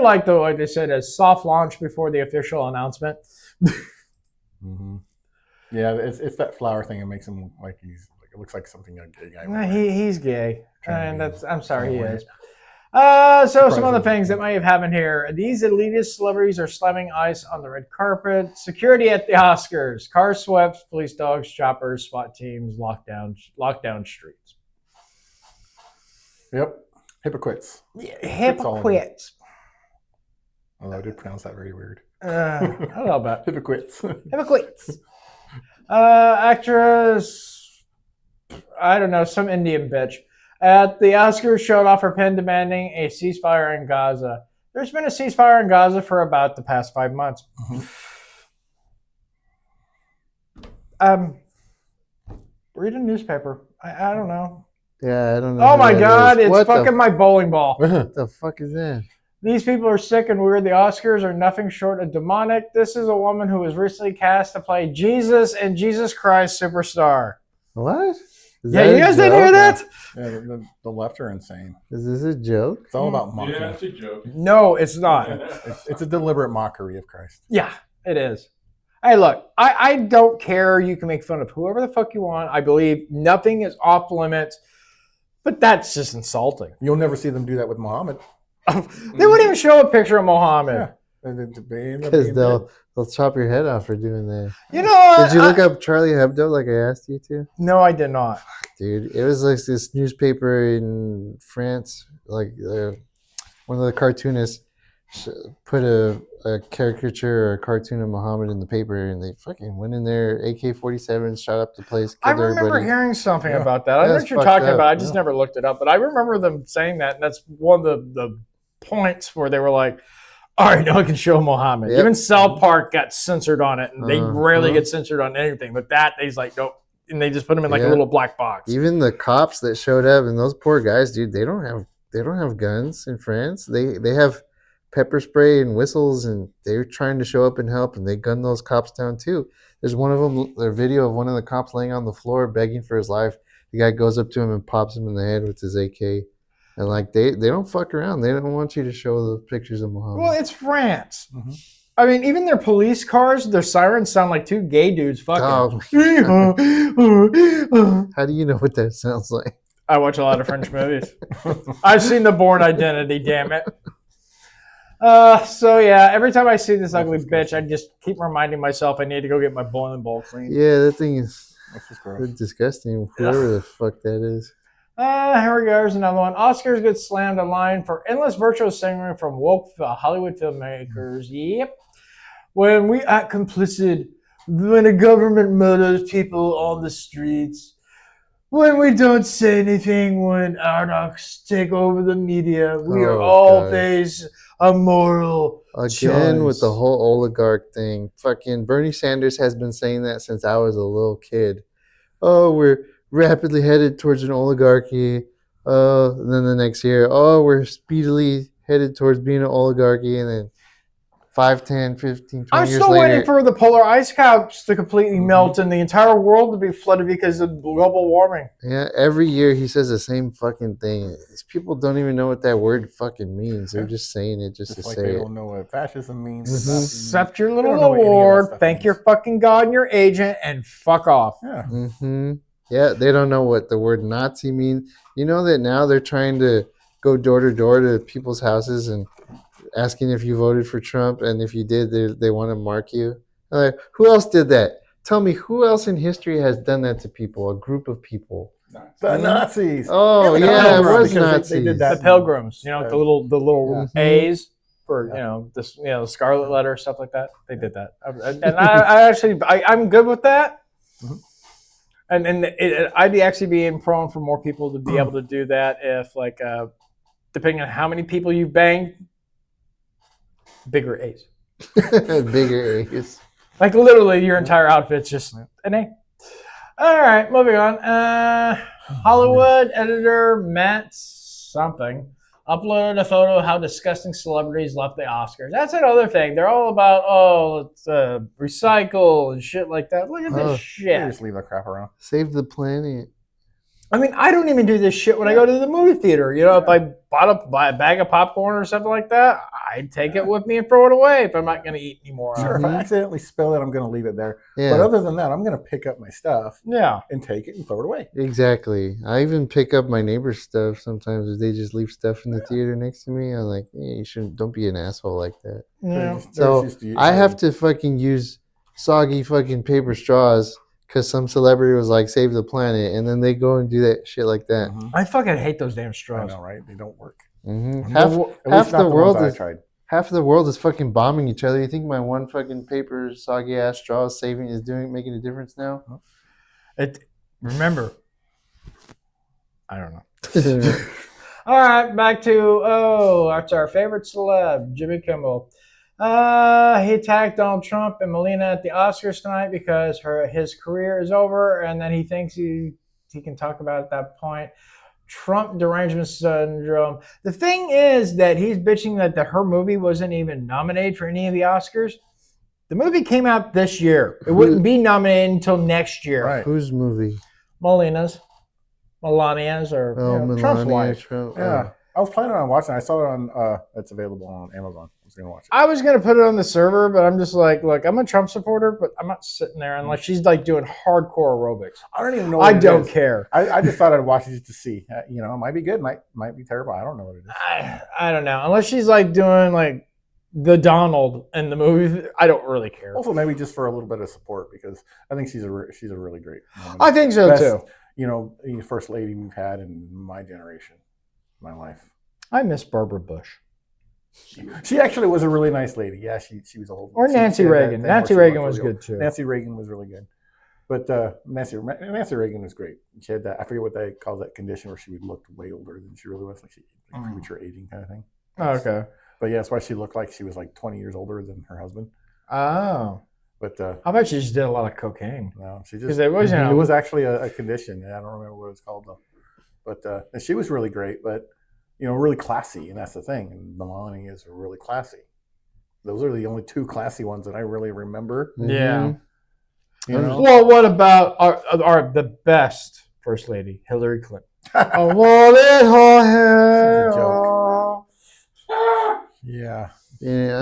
like, though, like they said, a soft launch before the official announcement. Mm-hmm. Yeah, it's that flower thing that makes him look like he's... It looks like something a gay guy would wear. He's gay, and I'm sorry, he is. So some other things that might have happened here. These elitist celebrities are slamming ice on the red carpet. Security at the Oscars. Cars swept, police dogs, choppers, SWAT teams, lockdown streets. Yep. Hypocrites. Yeah, hypocrites. Although I did pronounce that very weird. A little bit. Hypocrites. Hypocrites. Actress... I don't know, some Indian bitch. At the Oscars showed off her pen demanding a ceasefire in Gaza. There's been a ceasefire in Gaza for about the past 5 months. Read a newspaper. I don't know. Yeah, I don't know. Oh my God, it's fucking my bowling ball. What the fuck is that? These people are sick and weird. The Oscars are nothing short of demonic. This is a woman who was recently cast to play Jesus and Jesus Christ Superstar. What? Yeah, you guys didn't hear that? Yeah, the left are insane. Is this a joke? It's all about mocking. Yeah, it's a joke. No, it's not. It's a deliberate mockery of Christ. Yeah, it is. Hey, look, I don't care. You can make fun of whoever the fuck you want. I believe nothing is off limits, but that's just insulting. You'll never see them do that with Muhammad. They wouldn't even show a picture of Muhammad. Because they'll chop your head off for doing that. You know, did you look up Charlie Hebdo like I asked you to? No, I did not. Dude, it was like this newspaper in France, like one of the cartoonists put a caricature or a cartoon of Muhammad in the paper, and they fucking went in there, AK-47, shot up the place, I killed remember everybody. hearing something about that. I know That's what you're fucked talking up. about. I just never looked it up, but I remember them saying that, and that's one of the points where they were like, all right, now I can show Muhammad. Yep. Even South Park got censored on it, and they rarely Uh-huh. get censored on anything. But that, he's like, nope. And they just put him in like a Yeah. little black box. Even the cops that showed up, and those poor guys, dude, they don't have guns in France. They have pepper spray and whistles, and they're trying to show up and help, and they gun those cops down too. There's one of them, their video of one of the cops laying on the floor begging for his life. The guy goes up to him and pops him in the head with his AK. And like they don't fuck around. They don't want you to show the pictures of Muhammad. Well, it's France. I mean, even their police cars, their sirens sound like two gay dudes fucking. How do you know what that sounds like? I watch a lot of French movies. I've seen The Bourne Identity, damn it. So yeah, every time I see this ugly bitch, I just keep reminding myself I need to go get my boiling bowl cleaned. Yeah, that thing is gross. disgusting. Whoever the fuck that is. Here we go. Here's another one. Oscars get slammed online for endless virtual singing from woke Hollywood filmmakers. Yep. When we act complicit, when a government murders people on the streets, when we don't say anything, when anarchists take over the media, we are all face a moral Again with the choice. whole oligarch thing. Fucking Bernie Sanders has been saying that since I was a little kid. Oh, we're rapidly headed towards an oligarchy. And then the next year, we're speedily headed towards being an oligarchy. And then 5, 10, 15, 20 I'm years still later. waiting for the polar ice caps to completely melt and the entire world to be flooded because of global warming. Yeah, every year he says the same fucking thing. These people don't even know what that word fucking means. They're just saying it just to Like say they it. don't know what fascism means. Accept your They little don't know what any of that award, stuff thank your fucking God and your agent, and fuck off. Yeah. Yeah, they don't know what the word Nazi means. You know that now they're trying to go door to door to people's houses and asking if you voted for Trump, and if you did, they want to mark you. Like, who else did that? Tell me, who else in history has done that to people? A group of people. The Nazis. Oh And the yeah, it Pilgrims, was because Nazis. they did that. The Pilgrims, you know, the little Yeah. A's for the Scarlet Letter, stuff like that. They did that, and I'm good with that. And I'd actually be prone for more people to be able to do that if, like, depending on how many people you banged, bigger A's. Bigger A's. Like literally, your entire outfit's just an A. All right, moving on. Hollywood editor Matt something uploaded a photo of how disgusting celebrities left the Oscars. That's another thing. They're all about, let's recycle and shit like that. Look at this They shit. just leave the crap around. Save the planet. I mean, I don't even do this shit when I go to the movie theater. You know, if I buy a bag of popcorn or something like that, I'd take it with me and throw it away if I'm not going to eat anymore. Sure, if I accidentally spill it, I'm going to leave it there. Yeah. But other than that, I'm going to pick up my stuff Yeah. and take it and throw it away. Exactly. I even pick up my neighbor's stuff sometimes if they just leave stuff in the theater next to me. I'm like, you shouldn't. Don't be an asshole like that. Yeah. So I have to fucking use soggy fucking paper straws because some celebrity was like, save the planet, and then they go and do that shit like that. I fucking hate those damn I straws. know, right? They don't work. Half At least not the world ones is I tried. half of the world is fucking bombing each other. You think my one fucking paper soggy ass straw is making a difference now? Remember, I don't know. All right, back to that's our favorite celeb, Jimmy Kimmel. He attacked Donald Trump and Melania at the Oscars tonight because his career is over, and then he thinks he can talk about it at that point. Trump derangement syndrome. The thing is that he's bitching that her movie wasn't even nominated for any of the Oscars. The movie came out this year. It wouldn't be nominated until next year. Right. Whose movie? Melania's, or Trump's Melania wife. Trump. Yeah. I was planning on watching it. I saw it on, it's available on Amazon. I was going to watch it. I was going to put it on the server, but I'm just like, look, I'm a Trump supporter, but I'm not sitting there unless she's like doing hardcore aerobics. I don't even know I what it don't is. care. I just thought I'd watch it just to see. It might be good, might be terrible. I don't know what it is. I don't know. Unless she's like doing like the Donald in the movie. I don't really care. Also, maybe just for a little bit of support because I think she's a really great woman. I think so too. First lady we've had in my generation, my life. I miss Barbara Bush. She actually was a really nice lady. Yeah, she was old. Or Nancy Reagan. Nancy Reagan was good too. Nancy Reagan was really good. But Nancy Reagan was great. She had that, I forget what they call that condition where she would look way older than she really was, like premature aging kind of thing. Oh, okay. But yeah, that's why she looked like she was like 20 years older than her husband. Oh. But I bet she just did a lot of cocaine. No, she just it was actually a condition. I don't remember what it was called though. But and she was really great, but really classy, and that's the thing. And Melanie is really classy. Those are the only two classy ones that I really remember. Yeah. Mm-hmm. Well, what about the best first lady, Hillary Clinton? I want it all hair. It's a joke. Yeah.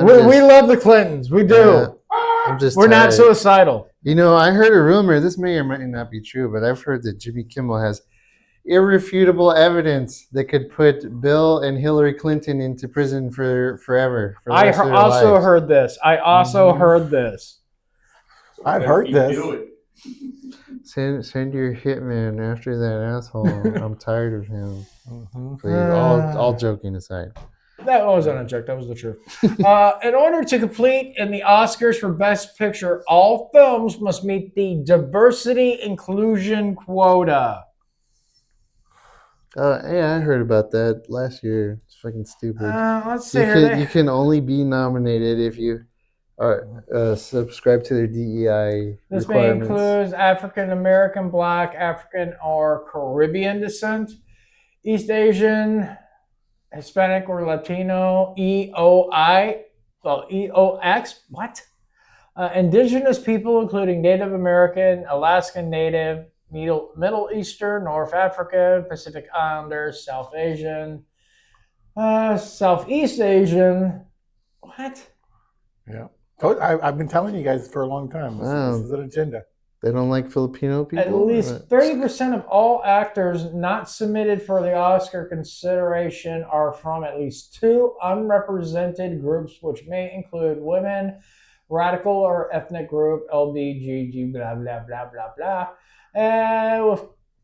We love the Clintons. We do. We're not suicidal. I heard a rumor. This may or may not be true, but I've heard that Jimmy Kimmel has irrefutable evidence that could put Bill and Hillary Clinton into prison forever. I also heard this. I've heard this. Send your hitman after that asshole. I'm tired of him. Please, all joking aside. That wasn't a joke. That was the truth. In order to complete in the Oscars for Best Picture, all films must meet the diversity inclusion quota. Yeah, I heard about that last year. It's fucking stupid. Let's see. You can only be nominated if you are subscribe to their DEI This may requirements. include African American, Black, African, or Caribbean descent, East Asian, Hispanic or Latino, EOX, what? Indigenous people, including Native American, Alaskan Native, Middle Eastern, North African, Pacific Islanders, South Asian, Southeast Asian. What? Yeah. I've been telling you guys for a long time. This is an agenda. They don't like Filipino people? At least 30% of all actors not submitted for the Oscar consideration are from at least two unrepresented groups, which may include women, radical or ethnic group, LBGG, blah, blah, blah, blah, blah.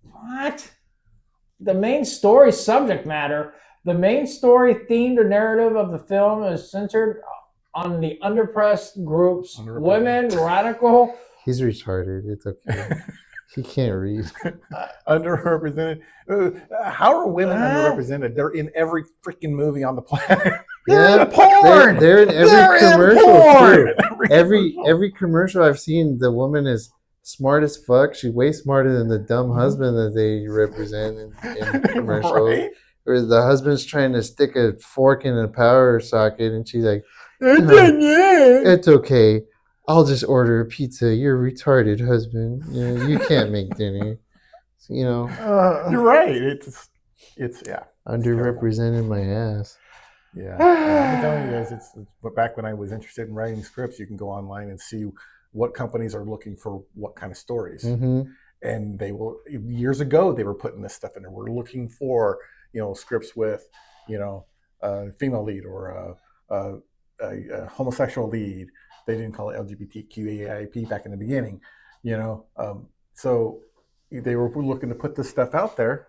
What? The main story subject matter, the main story themed or narrative of the film is centered on the underpressed groups, women, radical. He's retarded. It's okay. He can't read. Underrepresented. How are women underrepresented? They're in every freaking movie on the planet. They're in porn. They're in every commercial too. Every commercial I've seen, the woman is smart as fuck. She's way smarter than the dumb husband that they represent in commercials. Right? Or the husband's trying to stick a fork in a power socket, and she's like, "It's okay. I'll just order a pizza. You're a retarded husband. You can't make dinner." You're right. It's underrepresented my ass. Yeah, I'm telling you guys, it's back when I was interested in writing scripts. You can go online and see what companies are looking for what kind of stories, and they will. Years ago, they were putting this stuff in there. We're looking for scripts with a female lead or a homosexual lead. They didn't call it LGBTQAIP back in the beginning, so they were looking to put this stuff out there.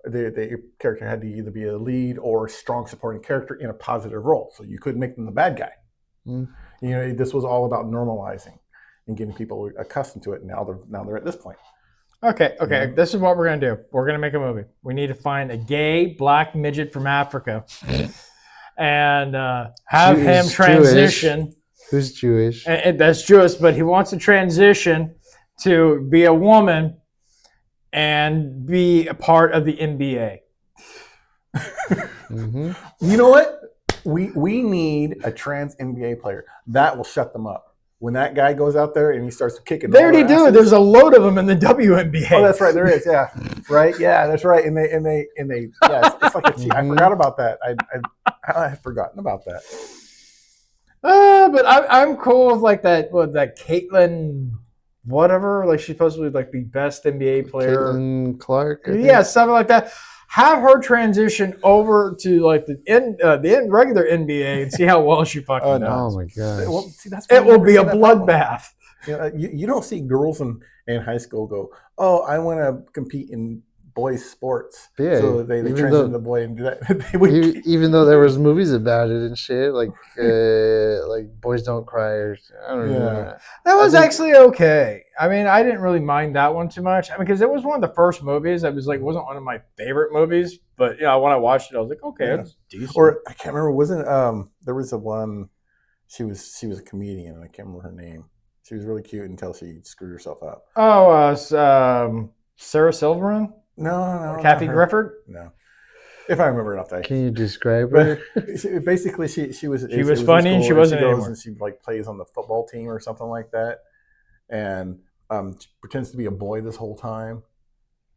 The character had to either be a lead or a strong supporting character in a positive role, so you couldn't make them the bad guy. This was all about normalizing and getting people accustomed to it. And now they're at this point. Okay. This is what we're gonna do. We're gonna make a movie. We need to find a gay black midget from Africa, and have him transition. Jewish. Who's Jewish? And that's Jewish, but he wants to transition to be a woman and be a part of the NBA. You know what? We need a trans NBA player. That will shut them up. When that guy goes out there and he starts kicking, they already do. There's a load of them in the WNBA. Oh, that's right. There is. Yeah. Right. Yeah, that's right. And they. Yeah. It's like a cheat. I forgot about that. I had forgotten about that. But I'm cool with like that. What that Caitlin, whatever. Like she's supposed to be like the best NBA player. Caitlin Clark. Yeah, something like that. Have her transition over to like the regular NBA and see how well she fucking does. Oh my god! Well, see, that's It will be a bloodbath. You don't see girls in high school go, oh, I want to compete in boys sports. Yeah, so they even transition though- to the boy and do that. They would Even though there was movies about it and shit, like Boys Don't Cry, or I don't know. Yeah. That was I think- actually okay. I mean, I didn't really mind that one too much. I mean, because it was one of the first movies that was like wasn't one of my favorite movies, but when I watched it, I was like, okay, Yeah. it's decent. Or I can't remember. Wasn't there was a one? She was a comedian, and I can't remember her name. She was really cute until she screwed herself up. Sarah Silverman? No, Kathy not her. Griffith? No, if I remember it, I'll tell you. Can you describe her? But basically, she was was funny and she wasn't She goes anymore. and she like plays on the football team or something like that, and she pretends to be a boy this whole time.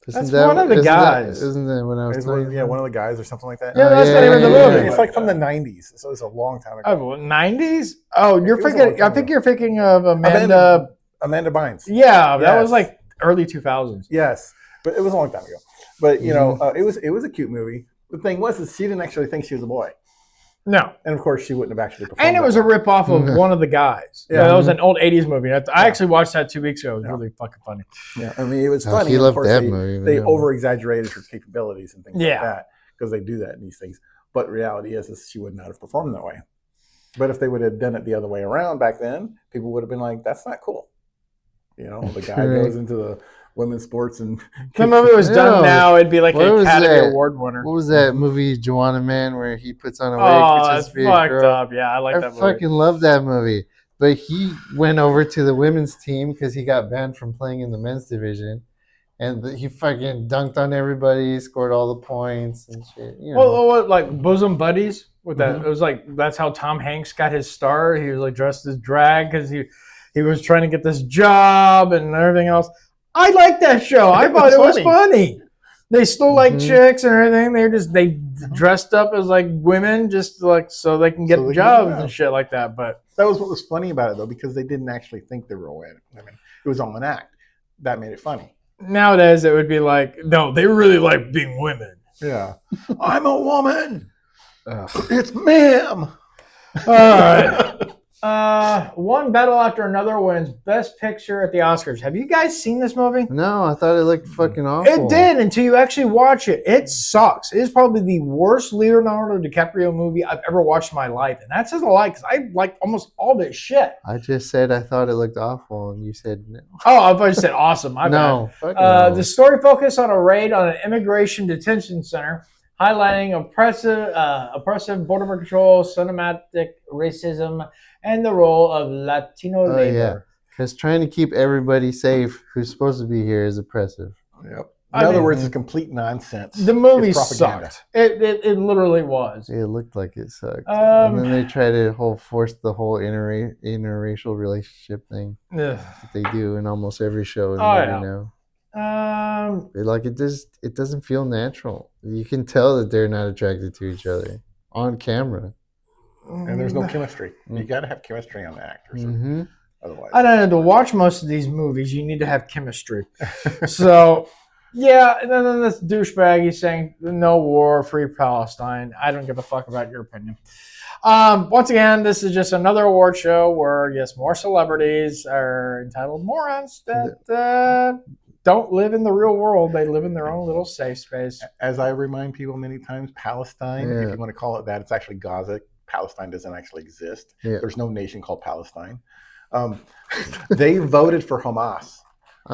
That's one of the guys. Isn't that when I was It's talking? one of the guys or something like that. Yeah, that's the name of the movie. It's like from the '90s, so it's a long time ago. Oh, 90s? Oh, you're It was a long thinking. I time think ago. you're thinking of Amanda. Amanda Bynes. Yeah, that was Yes. like early 2000s. Yes, but it was a long time ago. But you Mm-hmm. know, it was a cute movie. The thing was, is she didn't actually think she was a boy, No. and of course, she wouldn't have actually performed. And it was a rip off of one of the guys. Yeah. Yeah, that was an old 80s movie. I actually watched that 2 weeks ago. It was really fucking funny. Yeah, I mean, it was Oh, funny. he and loved of course, that they, movie, They yeah. over exaggerated her capabilities and things Yeah. like that because they do that in these things. But reality is she would not have performed that way. But if they would have done it the other way around back then, people would have been like, "That's not cool." You know, the guy Right. goes into the women's sports and If the movie was done No. now, it'd be like What an was Academy that? Award winner. What was that movie, Joanna Man, where he puts on a wig? Oh, pretends that's to be a fucked girl? up. Yeah, I like I that movie. fucking love that movie. But he went over to the women's team because he got banned from playing in the men's division. And he fucking dunked on everybody, scored all the points and shit. You know. Well, like Bosom Buddies with that. Mhm. It was like that's how Tom Hanks got his star. He was like dressed as drag because he was trying to get this job and everything else. I liked that show. I thought it was funny. They stole like Mhm. chicks and everything. They dressed up as like women just like so they can get So they can jobs get and jobs. shit like that. But that was what was funny about it though, because they didn't actually think they were women. It was all an act. That made it funny. nowadays it would be like, no, they really like being women. Yeah, I'm a woman. It's ma'am. All right. One battle after another wins Best Picture at the Oscars. Have you guys seen this movie? No, I thought it looked fucking awful. It did until you actually watch it. It sucks. It is probably the worst Leonardo DiCaprio movie I've ever watched in my life. And that says a lot because I like almost all this shit. I just said I thought it looked awful, and you said no. Oh, I thought you said awesome. My No, fuck bad. no. The story focused on a raid on an immigration detention center, highlighting oppressive border control, cinematic racism, and the role of Latino Oh, labor. yeah. Because trying to keep everybody safe who's supposed to be here is oppressive. Yep. I In other mean- words, it's complete nonsense. The movie It's propaganda. sucked. It literally was. It looked like it sucked. and then they try to force the whole interracial relationship thing Ugh. that they do in almost every show in the Oh, movie yeah. now. It doesn't feel natural. You can tell that they're not attracted to each other on camera. And there's no chemistry. You got to have chemistry on the actors. Mm-hmm. Otherwise, I don't know. To watch most of these movies, you need to have chemistry. So, yeah, and then this douchebag, he's saying, no war, free Palestine. I don't give a fuck about your opinion. Once again, this is just another award show where, yes, more celebrities are entitled morons that don't live in the real world. They live in their own little safe space. as I remind people many times, Palestine, Yeah. if you want to call it that, it's actually Gaza. Palestine doesn't actually exist. Yeah. There's no nation called Palestine. They voted for Hamas.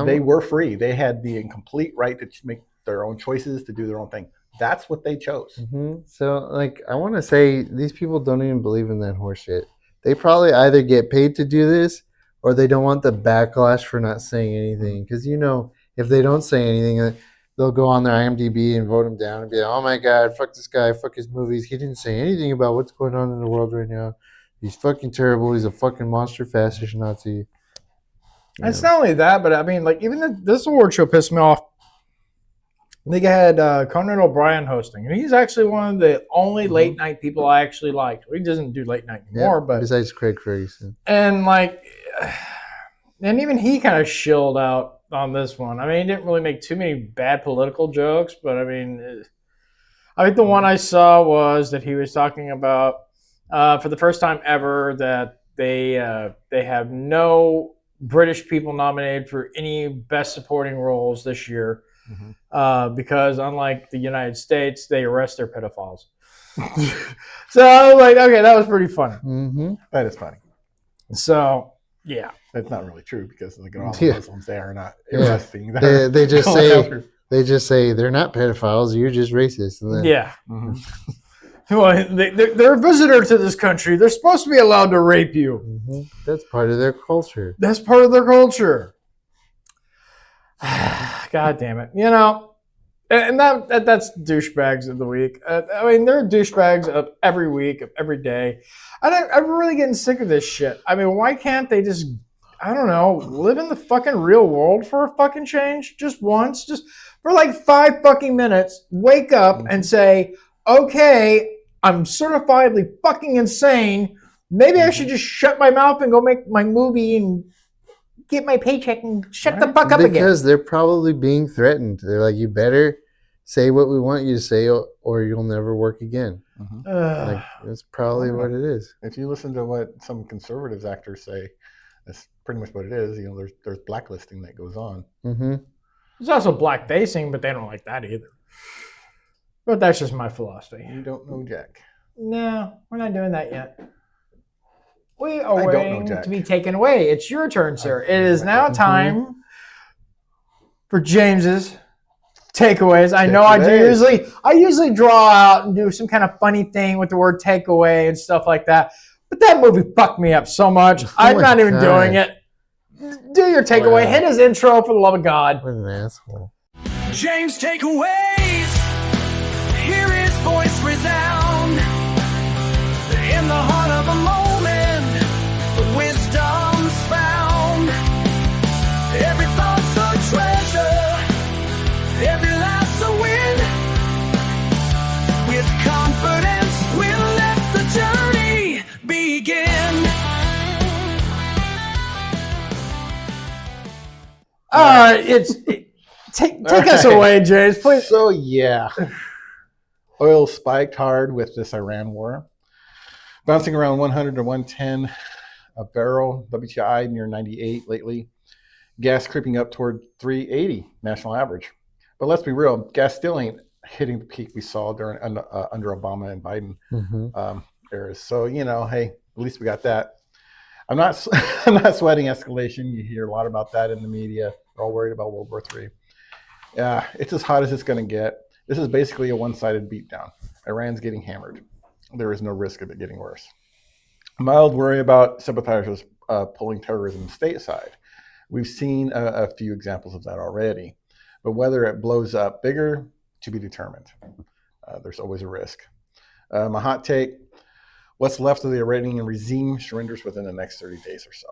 They were free. They had the complete right to make their own choices, to do their own thing. That's what they chose. Mm-hmm. So, I want to say these people don't even believe in that horse shit. They probably either get paid to do this or they don't want the backlash for not saying anything. Because, if they don't say anything, they'll go on their IMDb and vote him down and be like, oh my God, fuck this guy, fuck his movies. He didn't say anything about what's going on in the world right now. He's fucking terrible. He's a fucking monster fascist Nazi. It's not only that, but I mean, like, even this award show pissed me off. They had Conan O'Brien hosting, and he's actually one of the only late night people I actually like. He doesn't do late night anymore, but besides Craig Ferguson. and even he kind of shilled out on this one. I mean, he didn't really make too many bad political jokes, but I mean, I think the one I saw was that he was talking about for the first time ever that they have no British people nominated for any Best Supporting roles this year because unlike the United States, they arrest their pedophiles. So I was like, okay, that was pretty funny. Mm-hmm. That is funny. So yeah, that's not really true because like all Yeah. Muslims, they are not Yeah. arresting. They just say they're not pedophiles. You're just racist. And then, yeah. Well, they're a visitor to this country. They're supposed to be allowed to rape you. That's part of their culture. That's part of their culture. God damn it. You know, and that's douchebags of the week. I mean, they're douchebags of every week, of every day. I'm really getting sick of this shit. I mean, why can't they just, I don't know, live in the fucking real world for a fucking change? Just once, just for like 5 fucking minutes, wake up and say, okay, I'm certifiably fucking insane. Maybe I should just shut my mouth and go make my movie and get my paycheck and shut the fuck up again. Because they're probably being threatened. They're like, you better say what we want you to say or you'll never work again. Like, that's probably what it is. If you listen to what some conservatives actors say, that's pretty much what it is. You know, there's blacklisting that goes on. There's also blackfacing, but they don't like that either. But that's just my philosophy. You don't know Jack. No, we're not doing that yet. We are waiting to be taken away. It's your turn, sir. It is now time for James's takeaways. I know I usually draw out and do some kind of funny thing with the word takeaway and stuff like that. But that movie fucked me up so much. I'm not even doing it. Do your takeaway. Hit his intro for the love of God. What an asshole. James takeaways. Hear his voice resound in the heart of a moment. Wisdom's found. Every thought's a treasure. Every life's a win. With confidence, we'll let the journey begin. All right, take us away, James, please. So yeah, oil spiked hard with this Iran war, bouncing around 100 to 110 a barrel. WTI near 98 lately. Gas creeping up toward 380 national average. But let's be real, gas still ain't hitting the peak we saw during under Obama and Biden eras. So you know, hey, at least we got that. I'm not sweating escalation. You hear a lot about that in the media. They're all worried about World War III. Yeah, it's as hot as it's going to get. This is basically a one-sided beatdown. Iran's getting hammered. There is no risk of it getting worse. Mild worry about sympathizers pulling terrorism stateside. We've seen a few examples of that already. But whether it blows up bigger, to be determined. There's always a risk. My hot take, what's left of the Iranian regime surrenders within the next 30 days or so.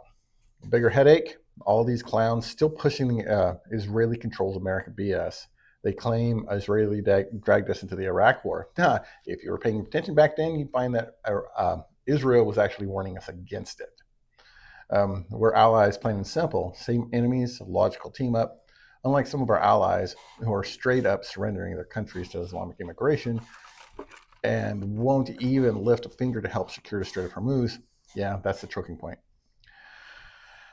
A bigger headache, all these clowns still pushing Israeli controls America BS. They claim Israeli dragged us into the Iraq war. If you were paying attention back then, you'd find that Israel was actually warning us against it. We're allies, plain and simple. Same enemies, logical team up. Unlike some of our allies who are straight up surrendering their countries to Islamic immigration and won't even lift a finger to help secure the Strait of Hormuz, yeah, that's the choking point.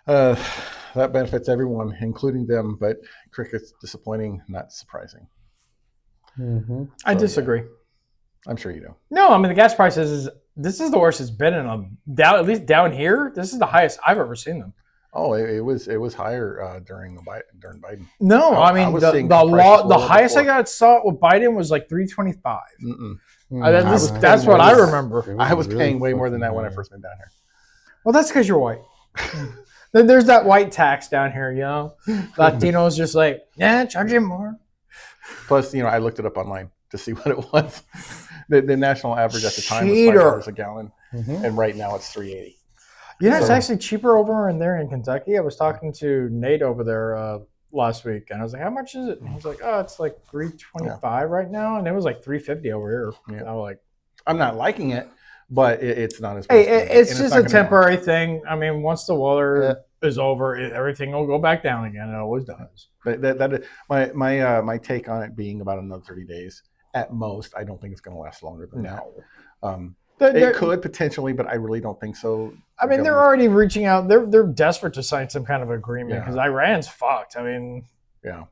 That benefits everyone, including them, but cricket's disappointing, not surprising. I disagree. I'm sure you do. No, I mean, the gas prices, this is the worst it's been in at least down here. This is the highest I've ever seen them. Oh, it was higher during Biden. No, I mean the highest I saw with Biden was like $3.25. That's what I remember. I was paying way more than that when I first went down here. Well, that's because you're white. Then there's that white tax down here, you know. Latinos just like, yeah, charge him more. Plus, you know, I looked it up online to see what it was. The national average at the time was $5 a gallon, and right now it's $3.80. You know, it's actually cheaper over in there in Kentucky. I was talking to Nate over there last week, and I was like, "How much is it?" And he was like, "Oh, it's like $3.25 right now," and it was like $3.50 over here. Yeah. I was like, "I'm not liking it, but it's not as." Hey, it's just a temporary thing. I mean, once the weather is over, everything will go back down again. It always does. But my take on it being about another 30 days at most. I don't think it's going to last longer than No. that. It could potentially, but I really don't think so. I mean, they're already reaching out. They're desperate to sign some kind of agreement because Iran's fucked. I mean, yeah,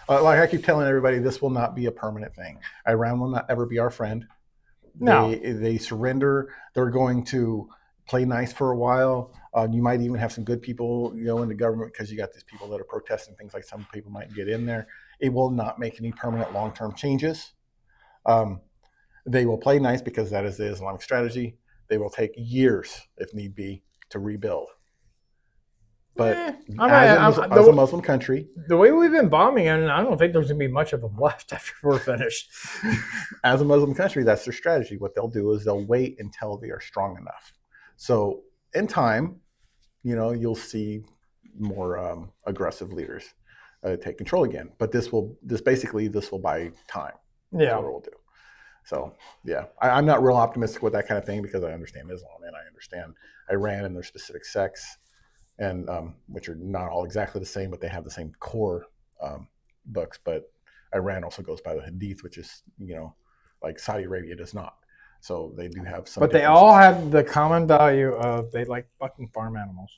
like I keep telling everybody, this will not be a permanent thing. Iran will not ever be our friend. No, they surrender. They're going to play nice for a while. You might even have some good people in the government because you got these people that are protesting things. Like some people might get in there. It will not make any permanent long-term changes. They will play nice because that is the Islamic strategy. They will take years, if need be, to rebuild. But as a Muslim country, the way we've been bombing, and I don't think there's going to be much of them left after we're finished. As a Muslim country, that's their strategy. What they'll do is they'll wait until they are strong enough. So in time, you'll see more aggressive leaders take control again. But this will buy time. Yeah. That's what it will do. So, yeah, I'm not real optimistic with that kind of thing because I understand Islam and I understand Iran and their specific sects, and which are not all exactly the same, but they have the same core books. But Iran also goes by the Hadith, which is, like Saudi Arabia does not. So they do have some. But they all have the common value of they like fucking farm animals.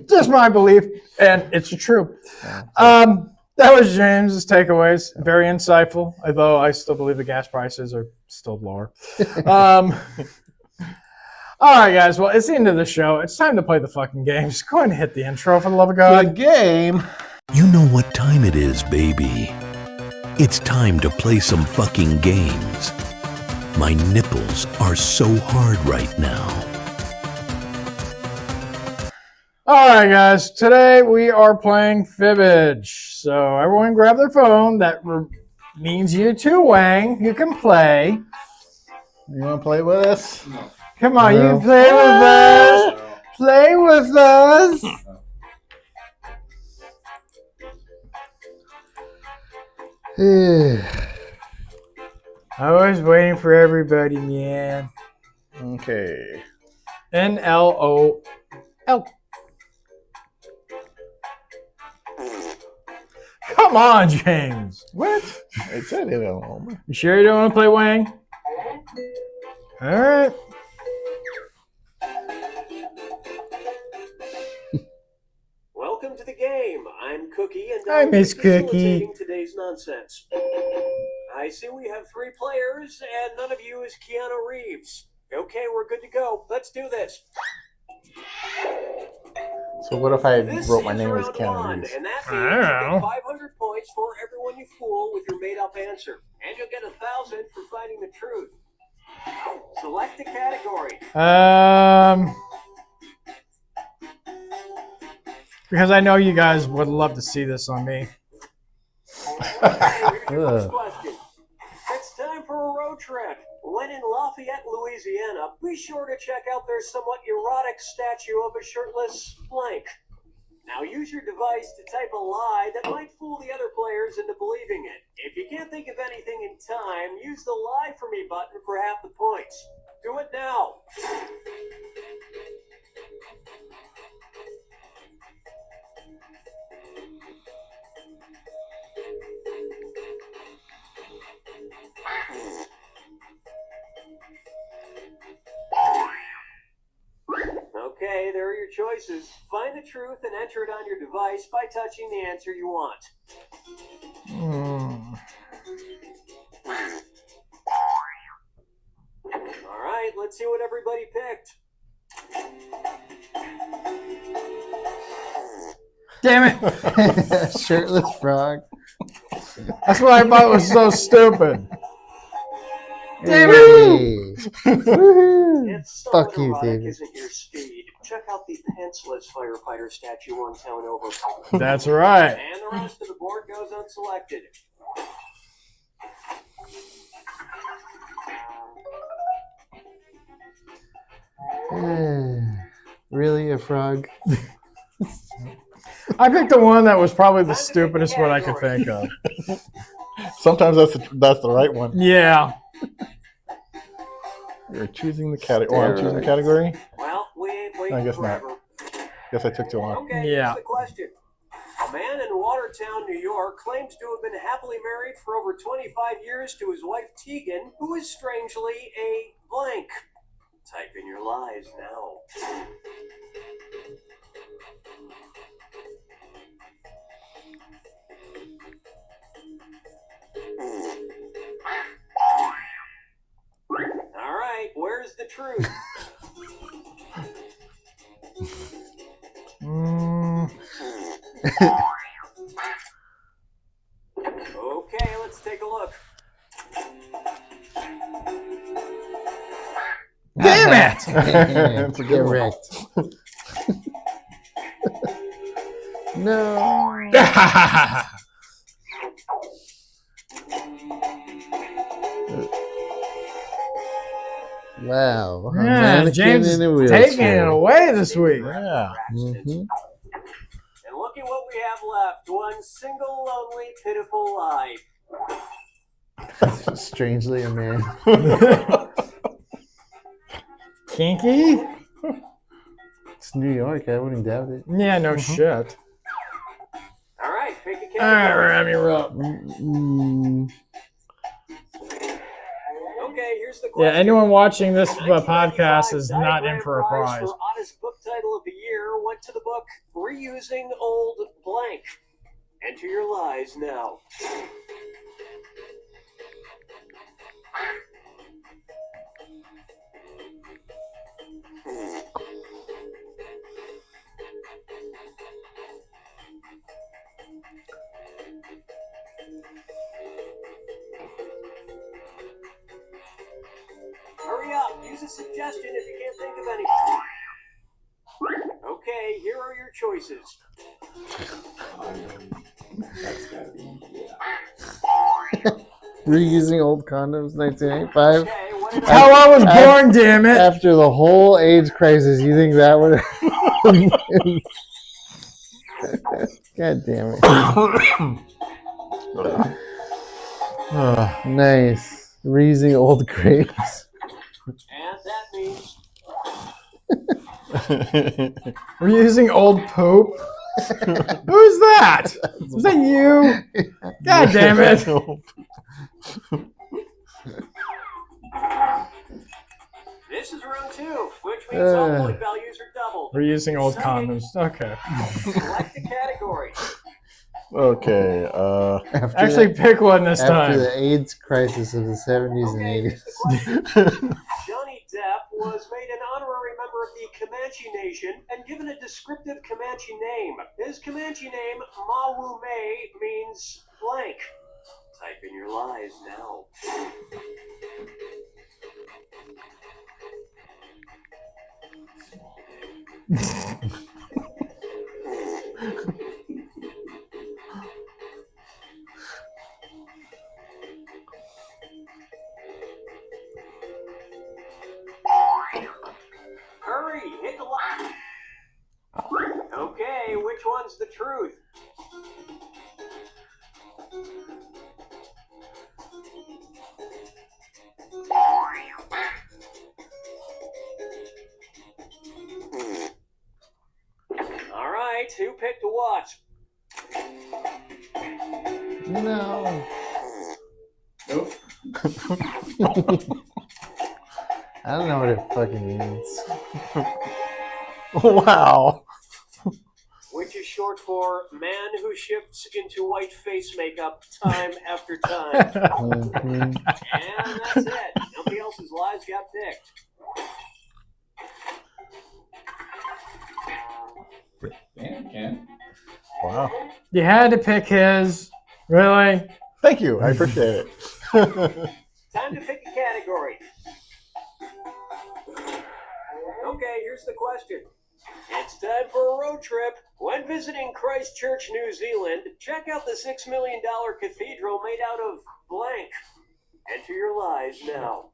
Just my belief, and it's true. That was James's takeaways. Very insightful, although I still believe the gas prices are still lower. All right, guys. Well, it's the end of the show. It's time to play the fucking games. Go ahead and hit the intro for the love of God. The game. You know what time it is, baby. It's time to play some fucking games. My nipples are so hard right now. All right, guys. Today we are playing Fibbage. So everyone grab their phone. That means you too, Wang. You can play. You want to play with us? No. Come on, you play with us. Play with us. I was waiting for everybody, man. Okay. NLOL. Come on, James. What? It said NLO. You sure you don't want to play Wang? All right. Welcome to the game. I'm Cookie, and Hi, Miss Cookie. Facilitating today's nonsense. I see we have 3 players, and none of you is Keanu Reeves. Okay, we're good to go. Let's do this. So what if I This wrote my is name as round Keanu 1, Reeves? and that means you get 500 points for everyone you fool with your made-up answer, and you'll get 1,000 for finding the truth. Select a category. Because I know you guys would love to see this on me. Here's your first question. It's time for a road trip. When in Lafayette, Louisiana, be sure to check out their somewhat erotic statue of a shirtless blank. Now use your device to type a lie that might fool the other players into believing it. If you can't think of anything in time, use the Lie For Me button for half the points. Do it now. Okay, there are your choices. Find the truth and enter it on your device by touching the answer you want. All right, let's see what everybody picked. Damn it. Shirtless frog. That's what I thought was so stupid. Damn it! If Fuck you, erotic David. isn't your speed, check out the pantsless firefighter statue one town over. That's right. And the rest of the board goes unselected. Really, a frog? I picked the one that was probably the stupidest one I could think of. Sometimes that's the right one. Yeah. You're choosing the category. Oh, I'm choosing the category? Well, we ain't waiting I guess forever. not. Guess I took too long. Okay, Yeah. here's the question. A man in water Watertown, New York, claims to have been happily married for over 25 years to his wife Tegan, who is strangely a blank. Type in your lies now. All right, where's the truth? Okay, let's take a look. Damn it! Get wrecked. No. Wow. A Yeah, mannequin James is in a wheelchair. taking it away this week. Yeah. And look at what we have left. One single, lonely, pitiful lie. Strangely a man. Kinky? It's New York. I wouldn't doubt it. Yeah, no shit. All right, pick a All right, category. Rami, you're up. Okay, here's the Yeah, question. anyone watching this podcast is not in for a prize. For Oddest Book Title of the Year went to the book Reusing Old Blank. Enter your lies now. Hurry up, use a suggestion if you can't think of any. Okay, here are your choices. Reusing old condoms, 1985. How I was born, damn it! After the whole AIDS crisis, you think that would God damn it. Nice. Reusing old grapes. And that means We're using old poop. Who's that? Was that you? God damn it! this is round 2, which means all point values are doubled. We're using old condoms. Okay. Select the category. Okay. Actually, pick one this After time. the AIDS crisis of the 70s and 80s. Johnny Depp was made an honorary member of the Comanche Nation and given a descriptive Comanche name. His Comanche name, Mawu May, means blank. Type in your lies now. Hurry, hit the line. Okay, which one's the truth? All right, who picked what? No. Nope. I don't know what it fucking means. Wow. Which is short for man who shifts into white face makeup time after time. Mhm. And that's it. Nobody else's lies got picked. Damn, Ken. Wow. You had to pick his. Really? Thank you. I appreciate it. Time to pick a category. Okay, here's the question. It's time for a road trip. When visiting Christchurch, New Zealand, check out the $6 million cathedral made out of blank. Enter your lies now.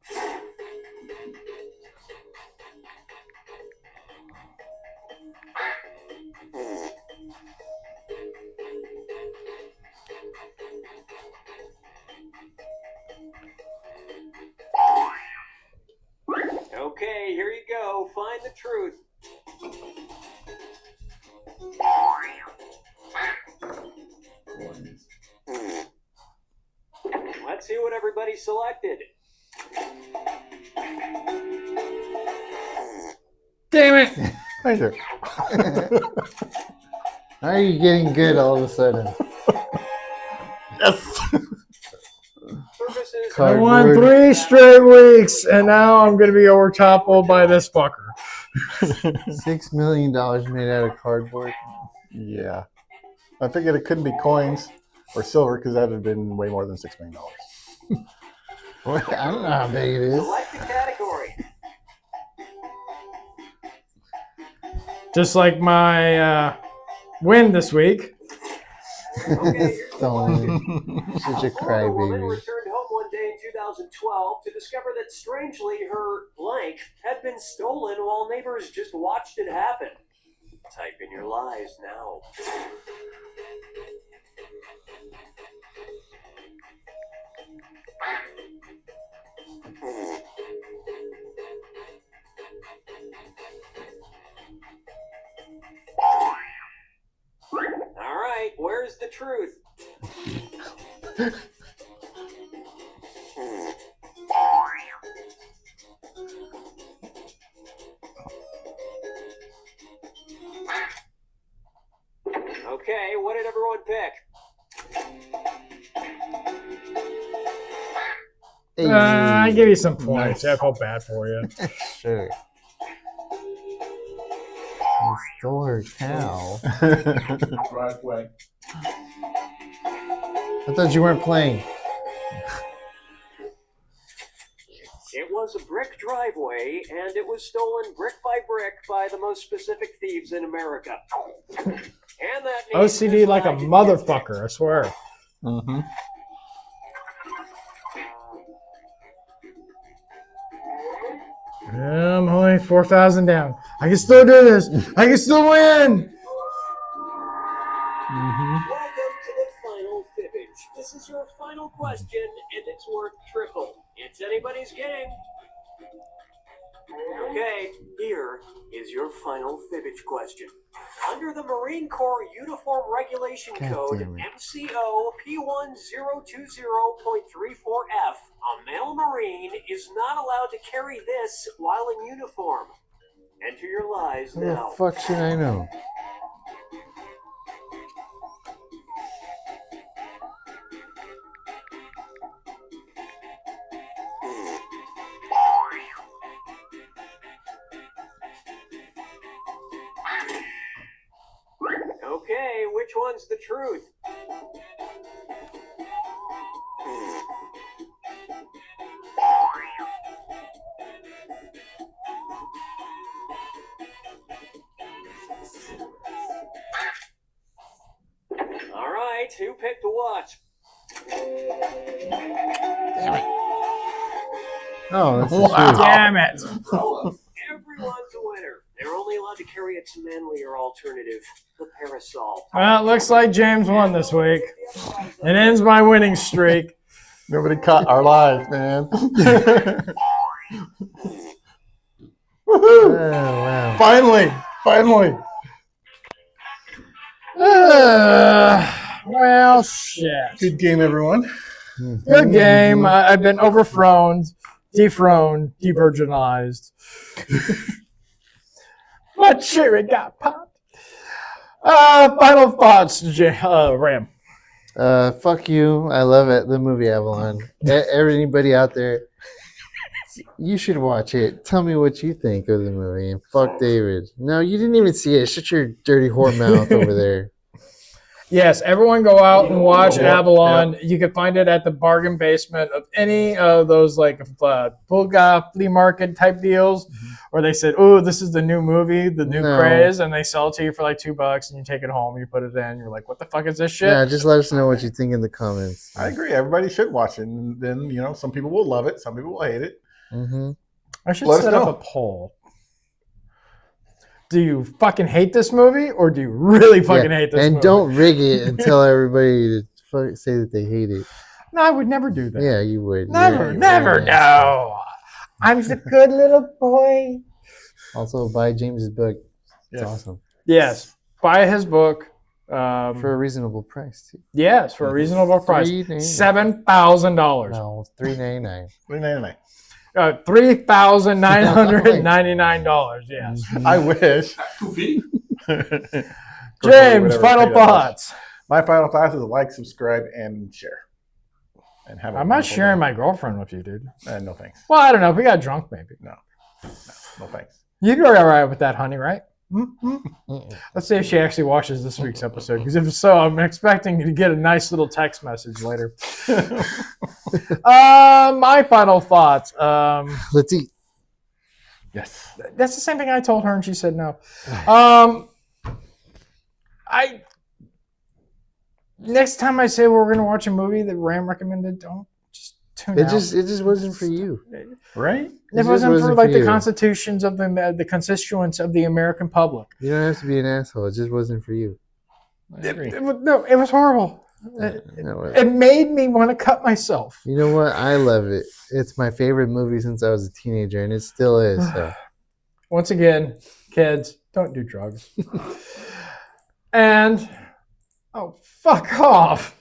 Okay, here you go. Find the truth. Let's see what everybody selected. Damn it! Thank you. How are you getting good all of a sudden? Yes. Services. I won Cardboard. 3 straight weeks, and now I'm going to be overtoppled by this fucker. $6 million made out of cardboard. Yeah. I figured it couldn't be coins or silver because that would have been way more than $6 million. I don't know how big it is. Select the category. Just like my win this week. Okay, Stolen. Such a Florida woman crybaby. returned home one day in 2012 to discover that strangely her blank had been stolen while neighbors just watched it happen. Type in your lies now. All right, where's the truth? Okay, what did everyone pick? I give you some points. I felt bad for you. Sure. You stole her cow. Driveway. I thought you weren't playing. It was a brick driveway, and it was stolen brick by the most specific thieves in America. And that means OCD this like a guy didn't get motherfucker, I swear. Mm-hmm. I'm only 4,000 down. I can still do this. I can still win. Welcome to the final fibbage. This is your final question, and it's worth triple. It's anybody's game. Okay, here is your final fibbage question. Under the Marine Corps Uniform Regulation God Code damn it. MCO P1020.34F, a male Marine is not allowed to carry this while in uniform. Enter your lies How the now. fuck should I know? Okay, which one's the truth? All right, who picked what? Oh, that's Wow. the truth. Damn it. Everyone's a winner. They're only allowed to carry its manlier alternative, the parasol. Well, it looks like James won this week. It ends my winning streak. Nobody caught our lives, man. Woohoo! Oh, wow. Finally. Well, shit. Good game, everyone. Good game. I've been overthrown, dethroned, de-virginized. My cherry got popped. Final thoughts, Ram. Fuck you. I love it. The movie Avalon. Anybody out there, you should watch it. Tell me what you think of the movie. And fuck David. No, you didn't even see it. Shut your dirty whore mouth over there. Yes, everyone go out and watch Yep, Avalon. You can find it at the bargain basement of any of those like flea market type deals where they said, oh, this is the new movie, the new craze, and they sell it to you for like $2 and you take it home, you put it in, you're like, what the fuck is this shit? Yeah, just let us know what you think in the comments. I agree. Everybody should watch it. And then, some people will love it. Some people will hate it. Mm-hmm. I should Let us set up know. a poll. Do you fucking hate this movie or do you really fucking hate this movie? And don't rig it and tell everybody to say that they hate it. No, I would never do that. Yeah, you would. Never, Yeah, never, no. I'm the good little boy. Also, buy James's book. It's Yes. awesome. Yes, buy his book. For a reasonable price. Too. Yes, for a reasonable price. $7,000. No, it's $399. $399. $3,999. Yes. I wish. James, final thoughts. My final thoughts is like, subscribe, and share. And have. I'm not sharing my girlfriend with you, dude. No thanks. Well, I don't know. If we got drunk, maybe. No thanks. You'd be all right with that, honey, right? Let's see if she actually watches this week's episode. Because if so, I'm expecting to get a nice little text message later. My final thoughts. Let's eat. Yes. That's the same thing I told her, and she said no. Next time I say we're going to watch a movie that Ram recommended, don't just tune out. It just wasn't for you, right? It wasn't for like the constituents of the constituents of the American public. You don't have to be an asshole. It just wasn't for you. It was horrible. It made me want to cut myself. You know what? I love it. It's my favorite movie since I was a teenager, and it still is. So. Once again, kids, don't do drugs. And, oh, fuck off.